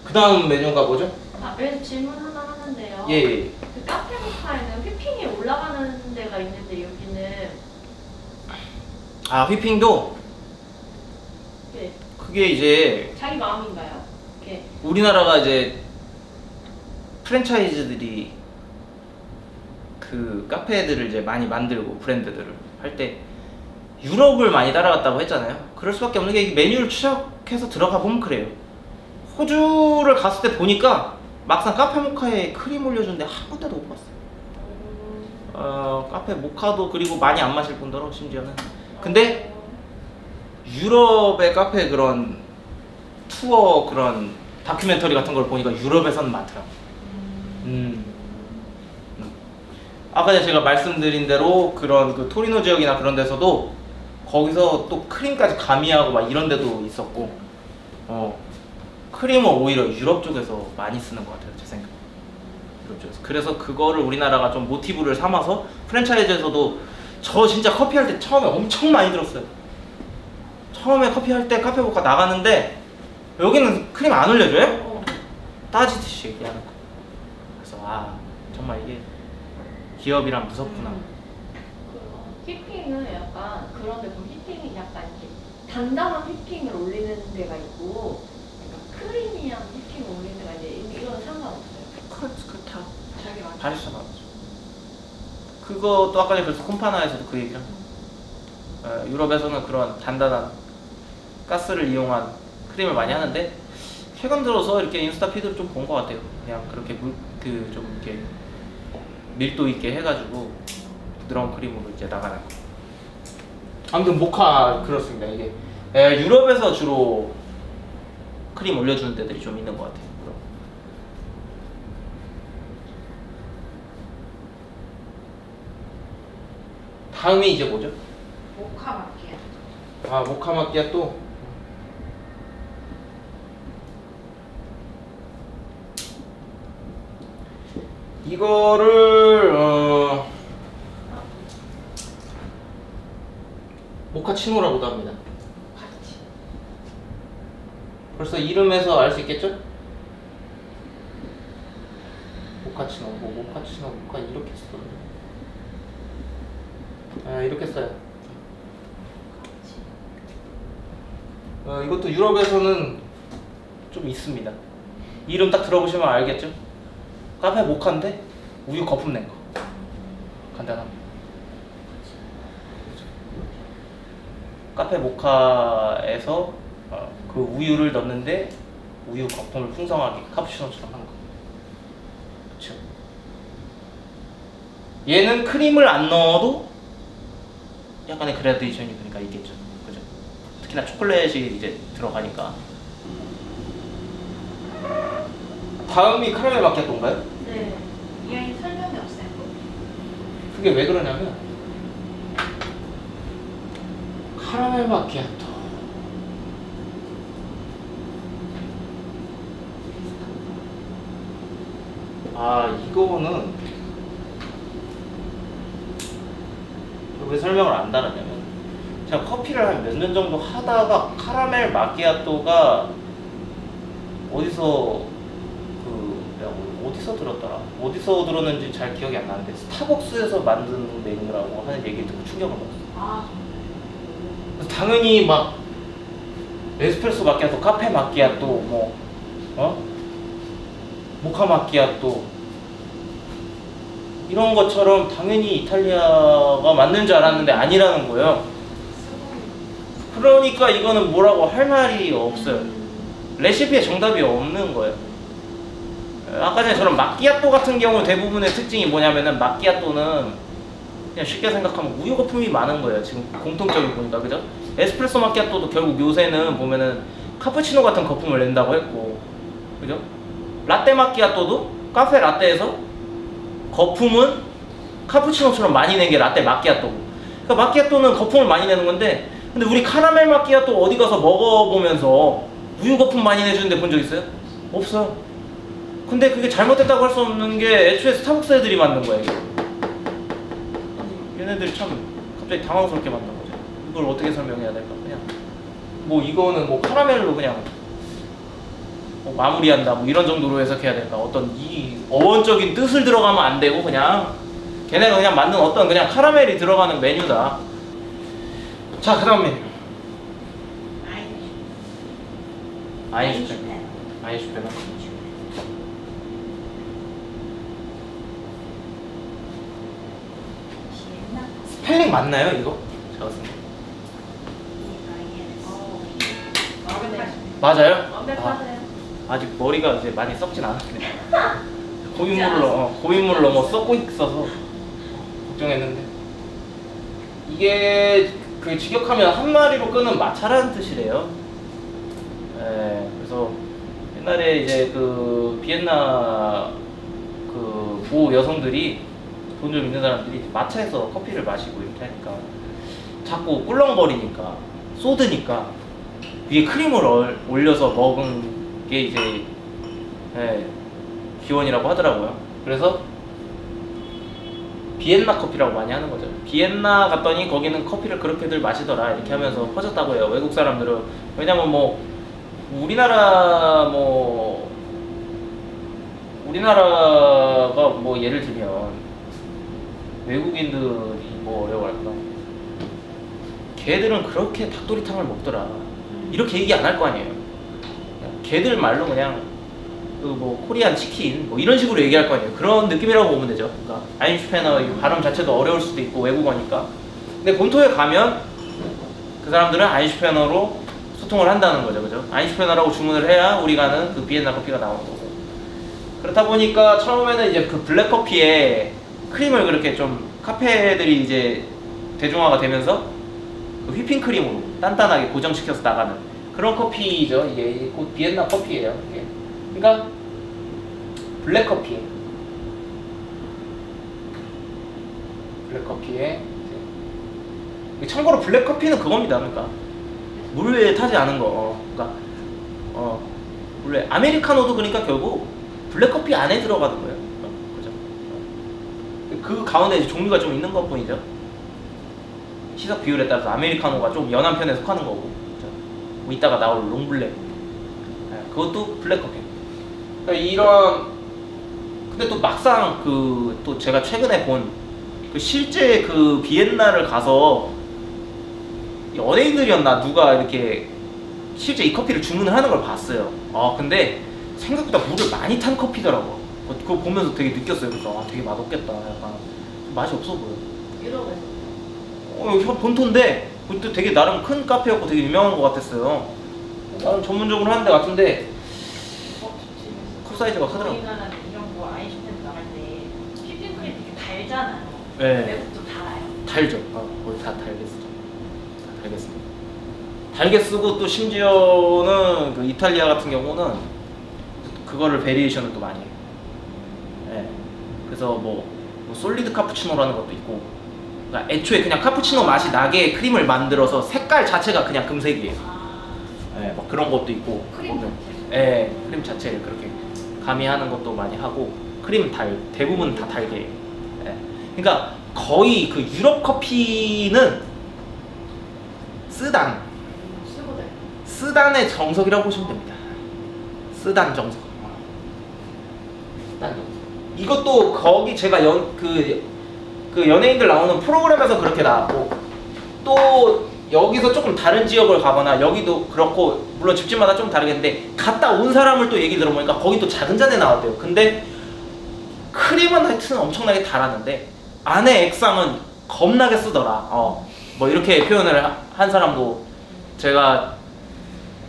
그 다음 메뉴가 뭐죠? 여기서 질문 하나 하는데요. 예. 그 카페 모카에는 휘핑이 올라가는 데가 있는데 여기는 휘핑도 네, 그게 이제 자기 마음인가요? 이렇게 우리나라가 이제 프랜차이즈들이 그 카페들을 이제 많이 만들고 브랜드들을 할 때 유럽을 많이 따라갔다고 했잖아요. 그럴 수밖에 없는 게 메뉴를 추적해서 들어가 보면 그래요. 호주를 갔을 때 보니까 막상 카페 모카에 크림 올려주는데 한 군데도 못 봤어요. 카페 모카도 그리고 많이 안 마실 뿐더러 심지어는. 근데 유럽의 카페 그런 투어 그런 다큐멘터리 같은 걸 보니까 유럽에서는 많더라고. 아까 제가 말씀드린 대로 그런 그 토리노 지역이나 그런 데서도 거기서 또 크림까지 가미하고 막 이런 데도 있었고, 크림은 오히려 유럽 쪽에서 많이 쓰는 것 같아요, 제 생각에. 유럽 쪽에서. 그래서 그거를 우리나라가 좀 모티브를 삼아서 프랜차이즈에서도 저 진짜 커피 할 때 처음에 엄청 많이 들었어요. 처음에 커피 할 때 카페 모카 나가는데 여기는 크림 안 올려줘요? 따지듯이 얘기하는 거. 그래서 정말 이게 기업이란 무섭구나. 휘핑은 약간 그런데 보면 휘핑이 약간 이렇게 단단한 휘핑을 올리는 데가 있고 약간 크리미한 휘핑을 올리는 데가 있는데 이거는 상관없어요. 그렇다. 자기 마음. 바리스타 맞죠. 그것도 아까 전에 그래서 콤파나에서도 그 얘기를 유럽에서는 그런 단단한 가스를 이용한 크림을 많이 하는데 최근 들어서 이렇게 인스타 피드를 좀 본 것 같아요. 그냥 그렇게 좀 이렇게 밀도 있게 해가지고 부드러운 크림으로 이제 나가는 거. 아무튼 모카 그렇습니다. 이게 유럽에서 주로 크림 올려주는 데들이 좀 있는 것 같아요. 다음이 이제 뭐죠? 모카 마키아토. 모카 마키아또. 이거를 모카치노라고도 합니다. 같이. 벌써 이름에서 알 수 있겠죠? 모카치노, 모카 이렇게 써. 이렇게 써요. 이것도 유럽에서는 좀 있습니다. 이름 딱 들어보시면 알겠죠? 카페 모카인데 우유 거품 낸 거. 간단합니다. 카페 모카에서 그 우유를 넣는데 우유 거품을 풍성하게 카푸치노처럼 한 거. 그렇죠? 얘는 크림을 안 넣어도 약간의 그라데이션이 그러니까 있겠죠. 그죠? 특히나 초콜릿이 이제 들어가니까. 다음이 카라멜 마키아토인가요? 네. 이 아이 설명이 없어요. 그게 왜 그러냐면 카라멜 마키아토 이거는 왜 설명을 안 달았냐면 제가 커피를 한 몇 년 정도 하다가 카라멜 마키아토가 어디서 내가 어디서 들었더라? 어디서 들었는지 잘 기억이 안 나는데 스타벅스에서 만든 메뉴라고 하는 얘기를 듣고 충격을 받았어. 아, 그래서 당연히 막 에스프레소 마키아토, 카페 마키아토, 모카 마키아토 이런 것처럼 당연히 이탈리아가 맞는 줄 알았는데 아니라는 거예요. 그러니까 이거는 뭐라고 할 말이 없어요. 레시피에 정답이 없는 거예요. 아까 전에 저런 마키아토 같은 경우 대부분의 특징이 뭐냐면은 마키아토는 그냥 쉽게 생각하면 우유 거품이 많은 거예요. 지금 공통적인 보니까 그죠? 에스프레소 마키아토도 결국 요새는 보면은 카푸치노 같은 거품을 낸다고 했고, 그죠? 라떼 마키아토도 카페 라떼에서 거품은 카푸치노처럼 많이 낸 게 라떼 마키아토고. 그러니까 마키아토는 거품을 많이 내는 건데, 근데 우리 카라멜 마키아토 어디 가서 먹어보면서 우유 거품 많이 내주는데 본 적 있어요? 없어요. 근데 그게 잘못됐다고 할 수 없는 게 애초에 스타벅스 애들이 만든 거예요. 이거. 얘네들이 참 갑자기 당황스럽게 만든 거죠. 이걸 어떻게 설명해야 될까? 그냥 뭐 이거는 뭐 카라멜로 그냥 뭐 마무리한다 뭐 이런 정도로 해석해야 될까? 어떤 이 어원적인 뜻을 들어가면 안 되고 그냥 걔네가 그냥 만든 어떤 그냥 카라멜이 들어가는 메뉴다. 자, 그 다음 메뉴. 아인슈페너. 아인슈페너. 스펠링 맞나요 이거? 제가 쓴 거. 맞아요? 완벽하세요. 아직 머리가 이제 많이 썩진 않았네. 고인물을 너무 썩고 있어서 걱정했는데 이게 그 직역하면 한 마리로 끄는 마차라는 뜻이래요. 예, 그래서 옛날에 이제 그 비엔나 그 고 여성들이 돈 좀 있는 사람들이 마차에서 커피를 마시고 이렇게 하니까 자꾸 꿀렁거리니까 쏟으니까 위에 크림을 올려서 먹은 게 이제 기원이라고 하더라고요. 그래서 비엔나 커피라고 많이 하는 거죠. 비엔나 갔더니 거기는 커피를 그렇게들 마시더라 이렇게 하면서 퍼졌다고 해요. 외국 사람들은. 왜냐면 뭐 우리나라가 뭐 예를 들면 외국인들이 뭐 어려워할까? 걔들은 그렇게 닭도리탕을 먹더라 이렇게 얘기 안 할 거 아니에요. 걔들 말로 그냥 그 뭐 코리안 치킨 뭐 이런 식으로 얘기할 거 아니에요. 그런 느낌이라고 보면 되죠. 그러니까 아인슈페너 발음 자체도 어려울 수도 있고 외국어니까. 근데 본토에 가면 그 사람들은 아인슈페너로 소통을 한다는 거죠, 그죠? 아인슈페너라고 주문을 해야 우리 가는 그 비엔나 커피가 나오는 거고. 그렇다 보니까 처음에는 이제 그 블랙 커피에 크림을 그렇게 좀 카페들이 이제 대중화가 되면서 그 휘핑크림으로 단단하게 고정시켜서 나가는 그런 커피죠. 이게 곧 비엔나 커피예요. 이게. 그러니까 블랙 커피에 참고로 블랙 커피는 그겁니다. 그러니까 물에 타지 않은 거. 그러니까 물에 아메리카노도 그러니까 결국 블랙 커피 안에 들어가는 거예요. 그죠? 그 가운데 이제 종류가 좀 있는 것 뿐이죠. 시석 비율에 따라서 아메리카노가 좀 연한 편에 속하는 거고, 그죠? 뭐 이따가 나올 롱블랙, 그것도 블랙 커피. 그러니까 이런. 근데 또 막상 또 제가 최근에 본 그 실제 그 비엔나를 가서 연예인들이었나 누가 이렇게 실제 이 커피를 주문을 하는 걸 봤어요. 근데 생각보다 물을 많이 탄 커피더라고. 그거 보면서 되게 느꼈어요. 그래서 되게 맛없겠다. 약간 맛이 없어 보여. 유럽에서. 여기 본토인데 그것도 되게 나름 큰 카페였고 되게 유명한 것 같았어요. 나름 전문적으로 하는 데 같은데 컵 사이즈가 크더라고. 우리나라는 이런 거 아인슈페너 나갈 때 휘핑크림 되게 달잖아요. 네. 외국도 달아요. 달죠. 거의 다 달게 쓰죠. 다 달게 씁니다. 달게 쓰고 또 심지어는 그 이탈리아 같은 경우는 그거를 베리에이션을 또 많이 해요. 네. 그래서 뭐 솔리드 카푸치노라는 것도 있고, 그러니까 애초에 그냥 카푸치노 맛이 나게 크림을 만들어서 색깔 자체가 그냥 금색이에요. 네, 뭐 그런 것도 있고, 크림 자체. 네, 크림 자체를 그렇게 가미하는 것도 많이 하고, 크림 대부분 다 달게예요. 네. 그러니까 거의 그 유럽 커피는 쓰단. 쓰고 돼. 쓰단의 정석이라고 보시면 됩니다. 쓰단 정석. 쓰단 정석. 이것도 거기 제가 그 연예인들 나오는 프로그램에서 그렇게 나왔고, 또 여기서 조금 다른 지역을 가거나 여기도 그렇고, 물론 집집마다 좀 다르겠는데 갔다 온 사람을 또 얘기 들어보니까 거기 또 작은 잔에 나왔대요. 근데 크림은 하여튼 엄청나게 달았는데 안에 액상은 겁나게 쓰더라. 뭐 이렇게 표현을 한 사람도 제가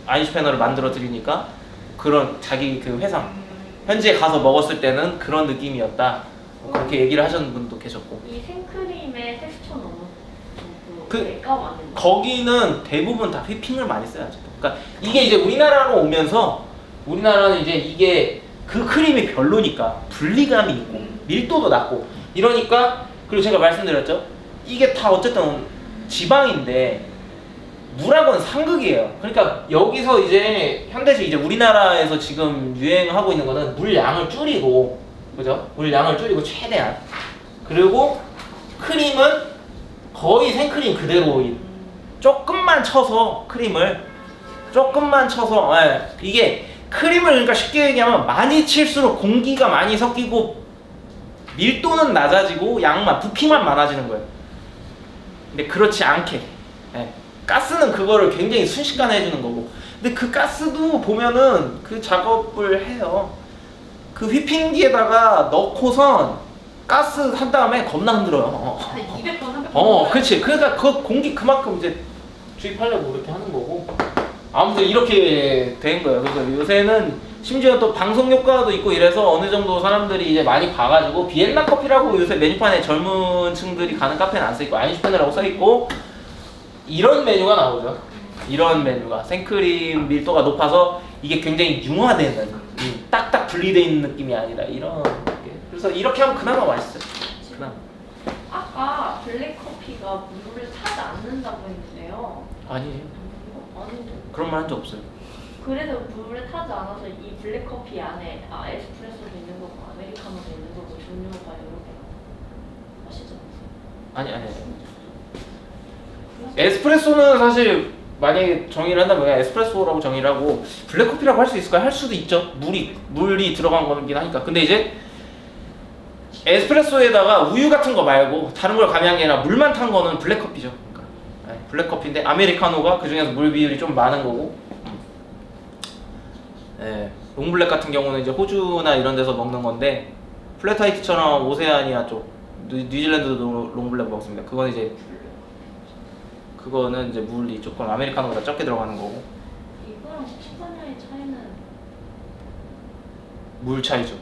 아인슈페너를 만들어 드리니까 그런 자기 그 회상 현지에 가서 먹었을 때는 그런 느낌이었다. 그렇게 얘기를 하시는 분도 계셨고. 이 생크림의 텍스처는 어느 그- 정도 될까 맞는 거? 거기는 대부분 다 휘핑을 많이 써요. 아직도. 그러니까 이게 이제 우리나라로 오면서 우리나라는 이제 이게 그 크림이 별로니까 분리감이 있고 밀도도 낮고 이러니까, 그리고 제가 말씀드렸죠. 이게 다 어쨌든 지방인데 물하고는 상극이에요. 그러니까 여기서 이제 현대식 이제 우리나라에서 지금 유행하고 있는 거는 물 양을 줄이고, 그죠? 물 양을 줄이고 최대한. 그리고 크림은 거의 생크림 그대로인, 조금만 쳐서 크림을 조금만 쳐서, 이게 크림을 그러니까 쉽게 얘기하면 많이 칠수록 공기가 많이 섞이고 밀도는 낮아지고 양만 부피만 많아지는 거예요. 근데 그렇지 않게, 가스는 그거를 굉장히 순식간에 해주는 거고, 근데 그 가스도 보면은 그 작업을 해요. 그 휘핑기에다가 넣고선 가스 한 다음에 겁나 흔들어요. 한 200번, 300번. 그렇지. 그러니까 그 공기 그만큼 이제 주입하려고 이렇게 하는 거고. 아무튼 이렇게 된 거예요. 그래서 요새는 심지어 또 방송 효과도 있고 이래서 어느 정도 사람들이 이제 많이 봐가지고, 비엔나 커피라고 요새 메뉴판에 젊은 층들이 가는 카페는 안 써있고 아인슈페너라고 써있고, 이런 메뉴가 나오죠. 이런 메뉴가 생크림 밀도가 높아서 이게 굉장히 융화되는, 딱딱 분리되어 있는 느낌이 아니라 이런 게. 그래서 이렇게 하면 그나마 맛있어요. 그나마. 아까 블랙커피가 물을 타지 않는다고 했는데요. 아니에요. 아닌데. 그런 말 한 적 없어요. 그래서 물을 타지 않아서 이 블랙커피 안에 에스프레소도 있는 거고 아메리카노도 있는 거고 종류가 여러 개가 아시죠? 아니. 에스프레소는 사실 만약에 정의를 한다면 그냥 에스프레소라고 정의를 하고 블랙커피라고 할 수 있을까요? 할 수도 있죠. 물이 들어간 거긴 하니까. 근데 이제 에스프레소에다가 우유 같은 거 말고 다른 걸 가미한 게 아니라 물만 탄 거는 블랙커피죠. 그러니까 블랙커피인데 아메리카노가 그 중에서 물 비율이 좀 많은 거고. 롱블랙 같은 경우는 이제 호주나 이런 데서 먹는 건데, 플랫화이트처럼 오세아니아 쪽, 뉴질랜드도 롱블랙 먹습니다. 그거는 이제 물이 조금 아메리카노보다 적게 들어가는 거고. 이거랑 시바냐의 차이는 물 차이죠.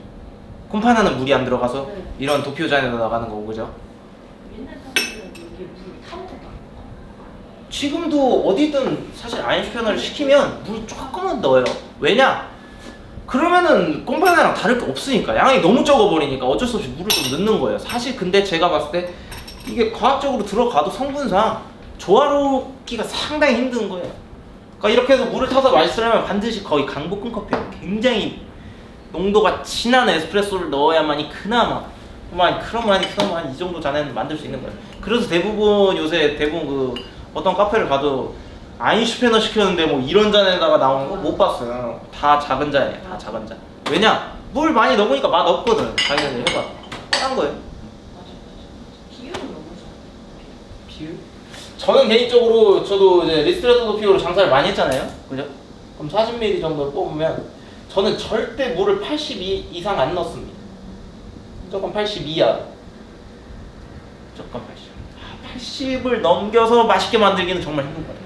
콤파나는 물이 안 들어가서 네. 이런 도피오잔에서 나가는 거고, 그죠? 옛날 사람들은 이게 물 타는 거다. 지금도 어디든 사실 아인슈페너를 시키면 물 조금은 넣어요. 왜냐? 그러면은 콤파나랑 다를 게 없으니까. 양이 너무 적어버리니까 어쩔 수 없이 물을 좀 넣는 거예요. 사실 근데 제가 봤을 때 이게 과학적으로 들어가도 성분상 조화롭기가 상당히 힘든 거예요. 그러니까 이렇게 해서 물을 타서 맛있으려면 반드시 거의 강볶음 커피예요. 굉장히 농도가 진한 에스프레소를 넣어야만이 그나마 이 정도 잔에는 만들 수 있는 거예요. 그래서 요새 대부분 그 어떤 카페를 가도 아인슈페너 시켰는데 뭐 이런 잔에다가 나오는 거 못 봤어요. 다 작은 잔이에요. 다 작은 잔. 왜냐? 물 많이 넣으니까 맛 없거든. 당연히 해봐. 뻔한 거예요. 맞아. 비율은 너무 좋아. 비율? 저는 개인적으로 저도 이제 리스트레토 도피오로 장사를 많이 했잖아요. 그죠? 그럼 40ml 정도를 뽑으면 저는 절대 물을 82 이상 안 넣습니다. 조금 82야. 조금 80. 80을 넘겨서 맛있게 만들기는 정말 힘든 것 같아요.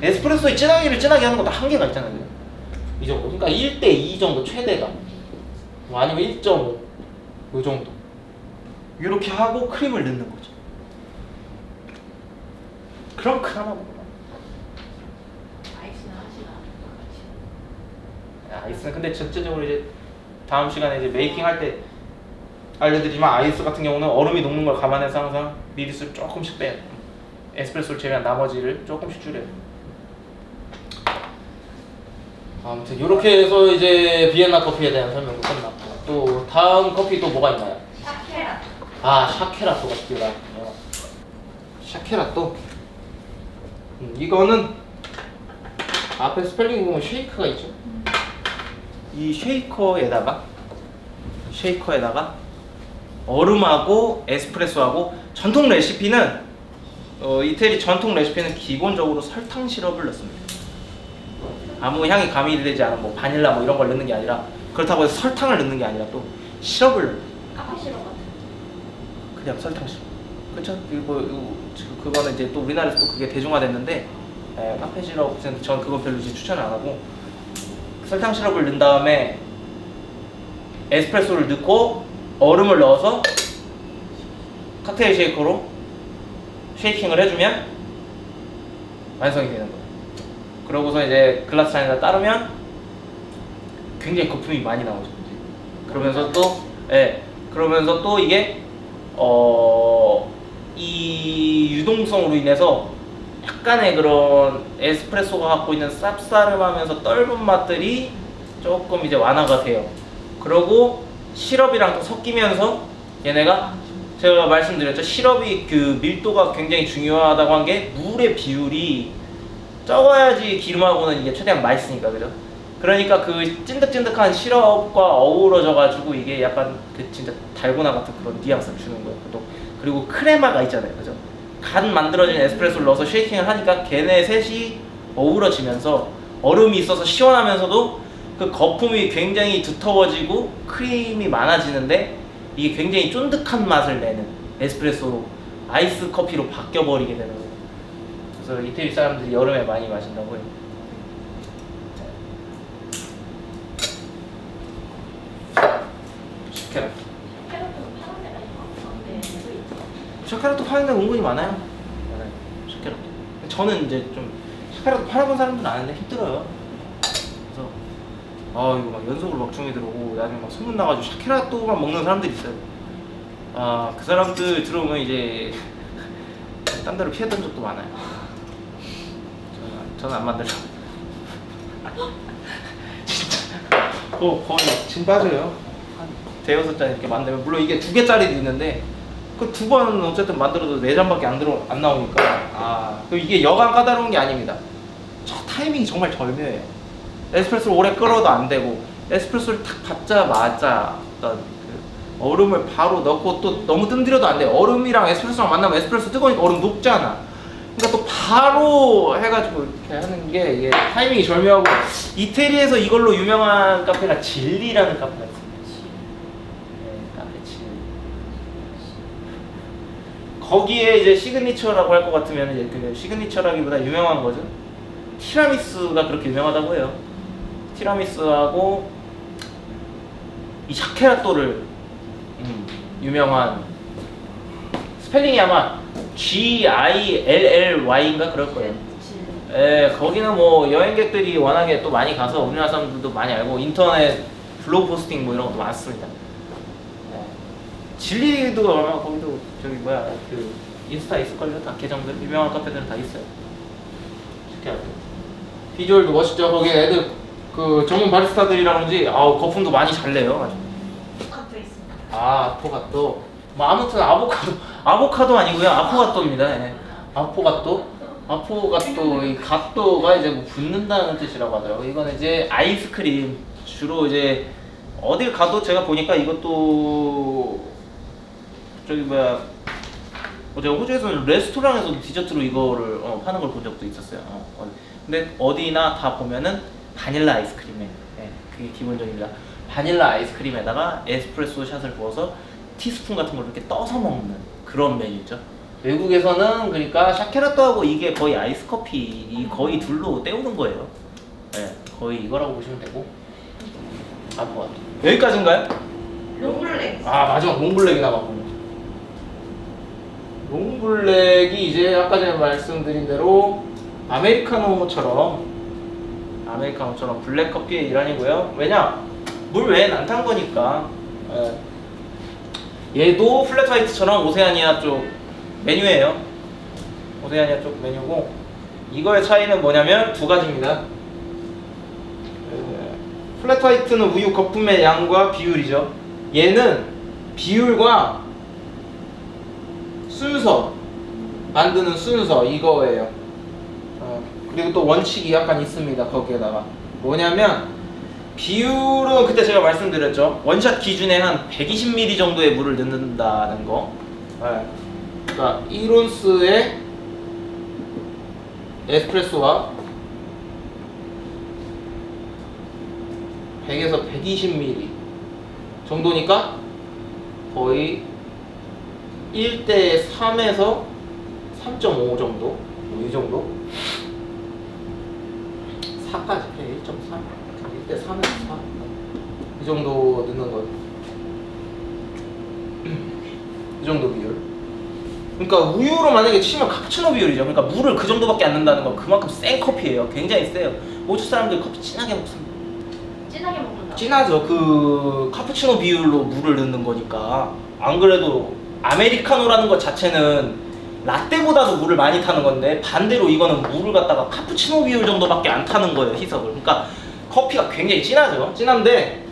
에스프레소에 진하게 하는 것도 한계가 있잖아요. 이 정도. 그러니까 1:2 정도 최대가. 뭐 아니면 1.5. 이 정도. 이렇게 하고 크림을 넣는 거죠. 그럼 그나마 먹어. 아이스는 하시나 같이. 아이스는 근데 전체적으로 이제 다음 시간에 이제 메이킹 할 때 알려드리지만, 아이스 같은 경우는 얼음이 녹는 걸 감안해서 항상 미리수를 조금씩 빼요. 에스프레소를 제외한 나머지를 조금씩 줄여요. 아무튼 이렇게 해서 이제 비엔나 커피에 대한 설명도 끝났고, 또 다음 커피 또 뭐가 있나요? 샤케라. 샤케라또가 드디어 나왔군요. 샤케라또. 이거는 앞에 스펠링 보면 쉐이크가 있죠. 이 쉐이커에다가 얼음하고 에스프레소하고 전통 레시피는 이태리 전통 레시피는 기본적으로 설탕 시럽을 넣습니다. 아무 향이 가미되지 않은 뭐 바닐라 뭐 이런 걸 넣는 게 아니라 그렇다고 해서 설탕을 넣는 게 아니라 또 시럽을 넣어요. 카페 시럽 같은. 그냥 설탕 시럽. 그렇죠? 그거는 이제 또 우리나라에서 또 그게 대중화됐는데 카페 시럽 전 그거 별로 이제 추천을 안 하고 설탕 시럽을 넣은 다음에 에스프레소를 넣고 얼음을 넣어서 칵테일 쉐이커로 쉐이킹을 해주면 완성이 되는 거예요. 그러고서 이제 글라스 잔에다 따르면 굉장히 거품이 많이 나오죠. 그러면서 또 이게 이 유동성으로 인해서 약간의 그런 에스프레소가 갖고 있는 쌉싸름하면서 떫은 맛들이 조금 이제 완화가 돼요. 그러고 시럽이랑 또 섞이면서 얘네가 제가 말씀드렸죠. 시럽이 그 밀도가 굉장히 중요하다고 한 게 물의 비율이 적어야지 기름하고는 이게 최대한 맛있으니까, 그죠? 그러니까 그 찐득찐득한 시럽과 어우러져 가지고 이게 약간 그 진짜 달고나 같은 그런 뉘앙스를 주는 거예요. 그리고 크레마가 있잖아요, 그죠? 간 만들어진 에스프레소를 넣어서 쉐이킹을 하니까 걔네 셋이 어우러지면서 얼음이 있어서 시원하면서도 그 거품이 굉장히 두터워지고 크림이 많아지는데 이게 굉장히 쫀득한 맛을 내는 에스프레소로 아이스 커피로 바뀌어버리게 되는 거예요. 그래서 이태리 사람들이 여름에 많이 마신다고 해요. 샤케라토. 캐럿은 파는 데가 있나? 네, 또 있죠. 샤케라토 파는 데가 은근히 많아요. 샤케라토. 저는 이제 좀 샤케라토 팔아본 사람들은 아는데 힘들어요. 그래서 이거 막 연속으로 막 중에 들어오고 나중에 막 소문 나가지고 샤케라토만 먹는 사람들이 있어요. 그 사람들 들어오면 이제 딴 데로 피했던 적도 많아요. 저는 안 만들죠. 진짜 거의 진 빠져요. 한 대여섯 잔 이렇게 만들면 물론 이게 2개짜리도 있는데 그 2번 어쨌든 만들어도 4잔밖에 안 나오니까 그 이게 여간 까다로운 게 아닙니다. 저 타이밍이 정말 절묘해요. 에스프레소를 오래 끓어도 안 되고 에스프레소를 탁 받자마자 어떤 그 얼음을 바로 넣고 또 너무 뜸들여도 안 돼요. 얼음이랑 에스프레소랑 만나면 에스프레소 뜨거우니까 얼음 녹잖아. 그러니까 또 바로 해가지고 이렇게 하는 게 이게 타이밍이 절묘하고 이태리에서 이걸로 유명한 카페가 진리라는 카페가 있습니다. 카페 진리. 거기에 이제 시그니처라고 할 것 같으면 이제 그 시그니처라기보다 유명한 거죠. 티라미수가 그렇게 유명하다고 해요. 티라미수하고 이 샤케라토를 유명한 스펠링이 아마 GILLY인가 그럴 거예요. 거기는 뭐 여행객들이 워낙에 또 많이 가서 우리나라 사람들도 많이 알고 인터넷 블로그 포스팅 뭐 이런 것도 많습니다. 진리도 아마 거기도 저기 그 인스타 있을걸요? 다 계정들 유명한 카페들은 다 있어요. 비주얼도 멋있죠. 거기 애들 그 전문 바리스타들이라든지 거품도 많이 잘 내요. 아주. 카페 있습니다. 아포가토. 뭐 아무튼 아보카도 아니고요. 아포가토입니다. 예. 아포가토. 이 가토가 이제 뭐 붓는다는 뜻이라고 하더라고요. 이거는 이제 아이스크림 주로 이제 어딜 가도 제가 보니까 이것도 제가 호주에서는 레스토랑에서 디저트로 이거를 파는 걸 본 적도 있었어요. 근데 어디나 다 보면은 바닐라 아이스크림에 그게 기본적입니다. 바닐라 아이스크림에다가 에스프레소 샷을 부어서 티스푼 같은 걸 이렇게 떠서 먹는 그런 메뉴죠. 외국에서는 그러니까 샤케라토하고 이게 거의 아이스 커피 거의 둘로 때우는 거예요. 거의 이거라고 보시면 되고. 아포가토. 여기까지인가요? 롱블랙. 맞아. 롱블랙이 나왔군요. 롱블랙이 이제 아까 전에 말씀드린 대로 아메리카노처럼 블랙 커피의 일환이고요. 왜냐? 물 외엔 안 탄 거니까. 얘도 플랫 화이트처럼 오세아니아 쪽 메뉴예요. 오세아니아 쪽 메뉴고 이거의 차이는 뭐냐면 두 가지입니다. 플랫 화이트는 우유 거품의 양과 비율이죠. 얘는 비율과 순서 만드는 순서 이거예요. 그리고 또 원칙이 약간 있습니다. 거기에다가 뭐냐면 비율은 그때 제가 말씀드렸죠. 원샷 기준에 한 120ml 정도의 물을 넣는다는 거. 네. 그러니까 1온스의 에스프레소와 100에서 120ml 정도니까 거의 1대 3에서 3.5 정도? 이 정도? 4까지 해. 1.3 1대 3에서 4 이 정도 넣는 거예요. 이 정도 비율. 그러니까 우유로 만약에 치면 카푸치노 비율이죠. 그러니까 물을 그 정도밖에 안 넣는다는 건 그만큼 센 커피예요. 굉장히 세요. 호주 사람들 커피 진하게 먹습니다. 진하게 먹는다. 진하죠. 그 카푸치노 비율로 물을 넣는 거니까. 안 그래도 아메리카노라는 것 자체는 라떼보다도 물을 많이 타는 건데 반대로 이거는 물을 갖다가 카푸치노 비율 정도밖에 안 타는 거예요, 희석을. 그러니까 커피가 굉장히 진하죠. 진한데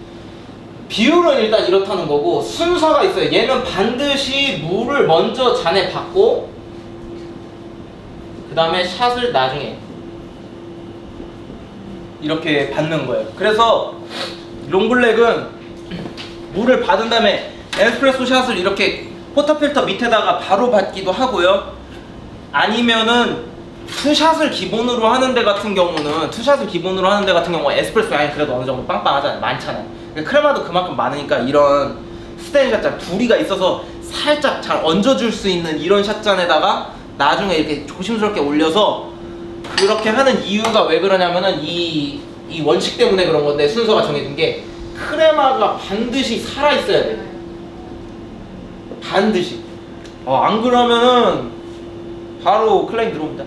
비율은 일단 이렇다는 거고 순서가 있어요. 얘는 반드시 물을 먼저 잔에 받고 그 다음에 샷을 나중에 이렇게 받는 거예요. 그래서 롱블랙은 물을 받은 다음에 에스프레소 샷을 이렇게 포터필터 밑에다가 바로 받기도 하고요. 아니면은 투샷을 기본으로 하는 데 같은 경우는 에스프레소 양이 그래도 어느 정도 빵빵하잖아요. 많잖아요. 크레마도 그만큼 많으니까 이런 스테인 샷잔 두리가 있어서 살짝 잘 얹어줄 수 있는 이런 샷잔에다가 나중에 이렇게 조심스럽게 올려서 그렇게 하는 이유가 왜 그러냐면은 이 원칙 때문에 그런 건데 순서가 정해진 게 크레마가 반드시 살아있어야 돼. 반드시. 안 그러면은 바로 클레임 들어옵니다.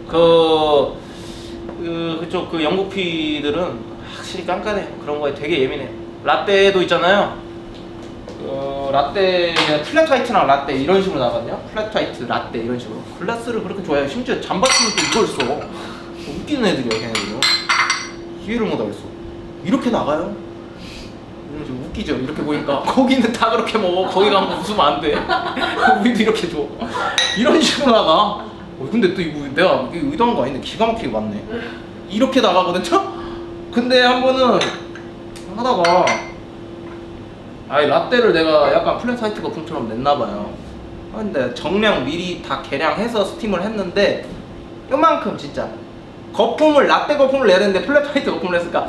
그쪽 그 영국 피들은 확실히 깐깐해요. 그런 거에 되게 예민해요. 라떼도 있잖아요. 라떼 플랫 화이트랑 라떼 이런 식으로 나거든요. 플랫 화이트, 라떼 이런 식으로. 글라스를 그렇게 좋아해요. 심지어 잠바치면 또 이걸 써. 웃기는 애들이야, 걔네들은. 이해를 못하겠어. 이렇게 나가요? 좀 웃기죠. 이렇게 보니까 거기는 다 그렇게 먹어. 거기 가면 웃으면 안 돼. 우리도 이렇게 줘. 이런 식으로 나가. 근데 또 이거 내가 의도한 거 아닌데 기가 막히게 맞네. 이렇게 나가거든요. 근데 한 번은 하다가 라떼를 내가 약간 플랫 화이트 거품처럼 냈나봐요. 근데 정량 미리 다 계량해서 스팀을 했는데 요만큼 진짜 거품을 라떼 거품을 내야 되는데 플랫 화이트 거품을 했으니까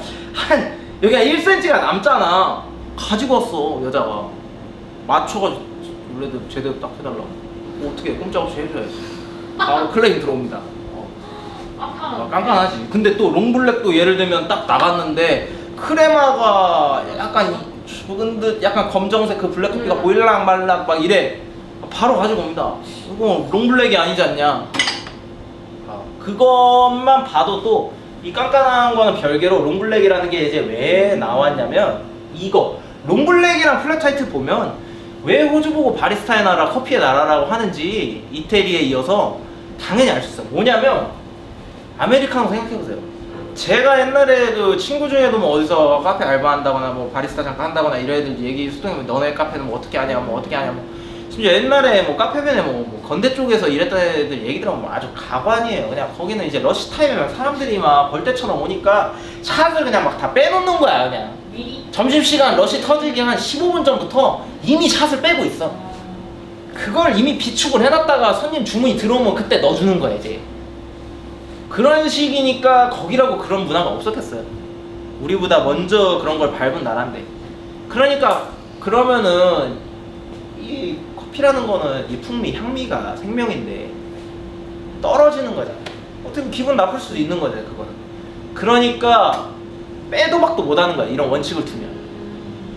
여기가 1cm가 남잖아. 가지고 왔어 여자가. 맞춰가지고 원래도 제대로 딱 해달라고. 어떻게 꼼짝없이 해줘야지. 바로 클레임 들어옵니다. 깐깐하지. 근데 또 롱블랙도 예를 들면 딱 나갔는데 크레마가 약간 죽은 듯 약간 검정색 그 블랙커피가 보일락 말락 막 이래. 바로 가지고 옵니다. 이거 롱블랙이 아니지 않냐. 그것만 봐도 또 이 깐깐한 거는 별개로 롱블랙이라는 게 이제 왜 나왔냐면 이거 롱블랙이랑 플랫 화이트 보면 왜 호주 보고 바리스타의 나라 커피의 나라라고 하는지 이태리에 이어서 당연히 알 수 있어. 뭐냐면 아메리카노 생각해보세요. 제가 옛날에 그 친구 중에도 뭐 어디서 카페 알바한다거나 뭐 바리스타 잠깐 한다거나 이런 애들 얘기 수동이면 너네 카페는 뭐 어떻게 하냐 뭐 어떻게 하냐 뭐 심지어 옛날에 뭐 카페변에 뭐 건대 쪽에서 일했던 애들 얘기 들어보면 아주 가관이에요. 그냥 거기는 이제 러시 타임이면 사람들이 막 벌떼처럼 오니까 샷을 그냥 막 다 빼놓는 거야. 그냥 점심시간 러시 터지기 한 15분 전부터 이미 샷을 빼고 있어. 그걸 이미 비축을 해놨다가 손님 주문이 들어오면 그때 넣어주는 거야 이제. 그런 식이니까 거기라고 그런 문화가 없었겠어요. 우리보다 먼저 그런 걸 밟은 나라인데. 그러니까 그러면은 이 커피라는 거는 이 풍미, 향미가 생명인데 떨어지는 거잖아. 어떻게 기분 나쁠 수도 있는 거잖아 그거는. 그러니까 빼도 박도 못하는 거야 이런 원칙을 두면.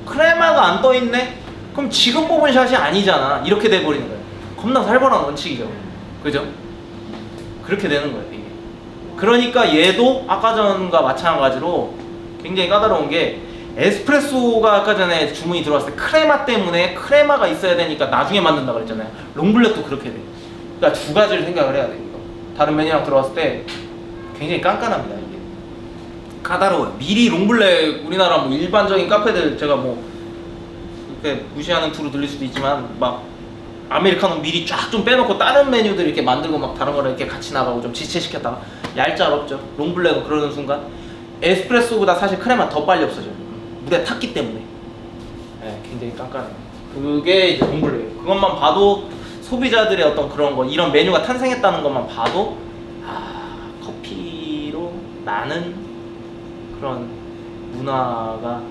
크레마가 안 떠있네? 그럼 지금 뽑은 샷이 아니잖아. 이렇게 돼버리는 거야. 겁나 살벌한 원칙이죠. 그죠? 그렇게 되는 거예요 이게. 그러니까 얘도 아까 전과 마찬가지로 굉장히 까다로운 게 에스프레소가 아까 전에 주문이 들어왔을 때 크레마 때문에 크레마가 있어야 되니까 나중에 만든다 그랬잖아요. 롱블랙도 그렇게 돼. 그러니까 두 가지를 생각을 해야 돼 이거. 다른 메뉴랑 들어왔을 때 굉장히 깐깐합니다 이게. 까다로워요. 미리 롱블랙 우리나라 뭐 일반적인 카페들 제가 뭐 이렇게 무시하는 투로 들릴 수도 있지만 막 아메리카노 미리 쫙 좀 빼놓고 다른 메뉴들 이렇게 만들고 막 다른 거랑 이렇게 같이 나가고 좀 지체시켰다가 얄짤없죠. 롱블랙은 그러는 순간 에스프레소보다 사실 크레마는 더 빨리 없어져요. 물에 탔기 때문에. 네, 굉장히 깐깐해요. 그게 이제 롱블랙이에요. 그것만 봐도 소비자들의 어떤 그런 거, 이런 메뉴가 탄생했다는 것만 봐도 아, 커피로 나는 그런 문화가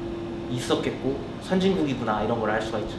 있었겠고 선진국이구나 이런 걸 알 수가 있죠.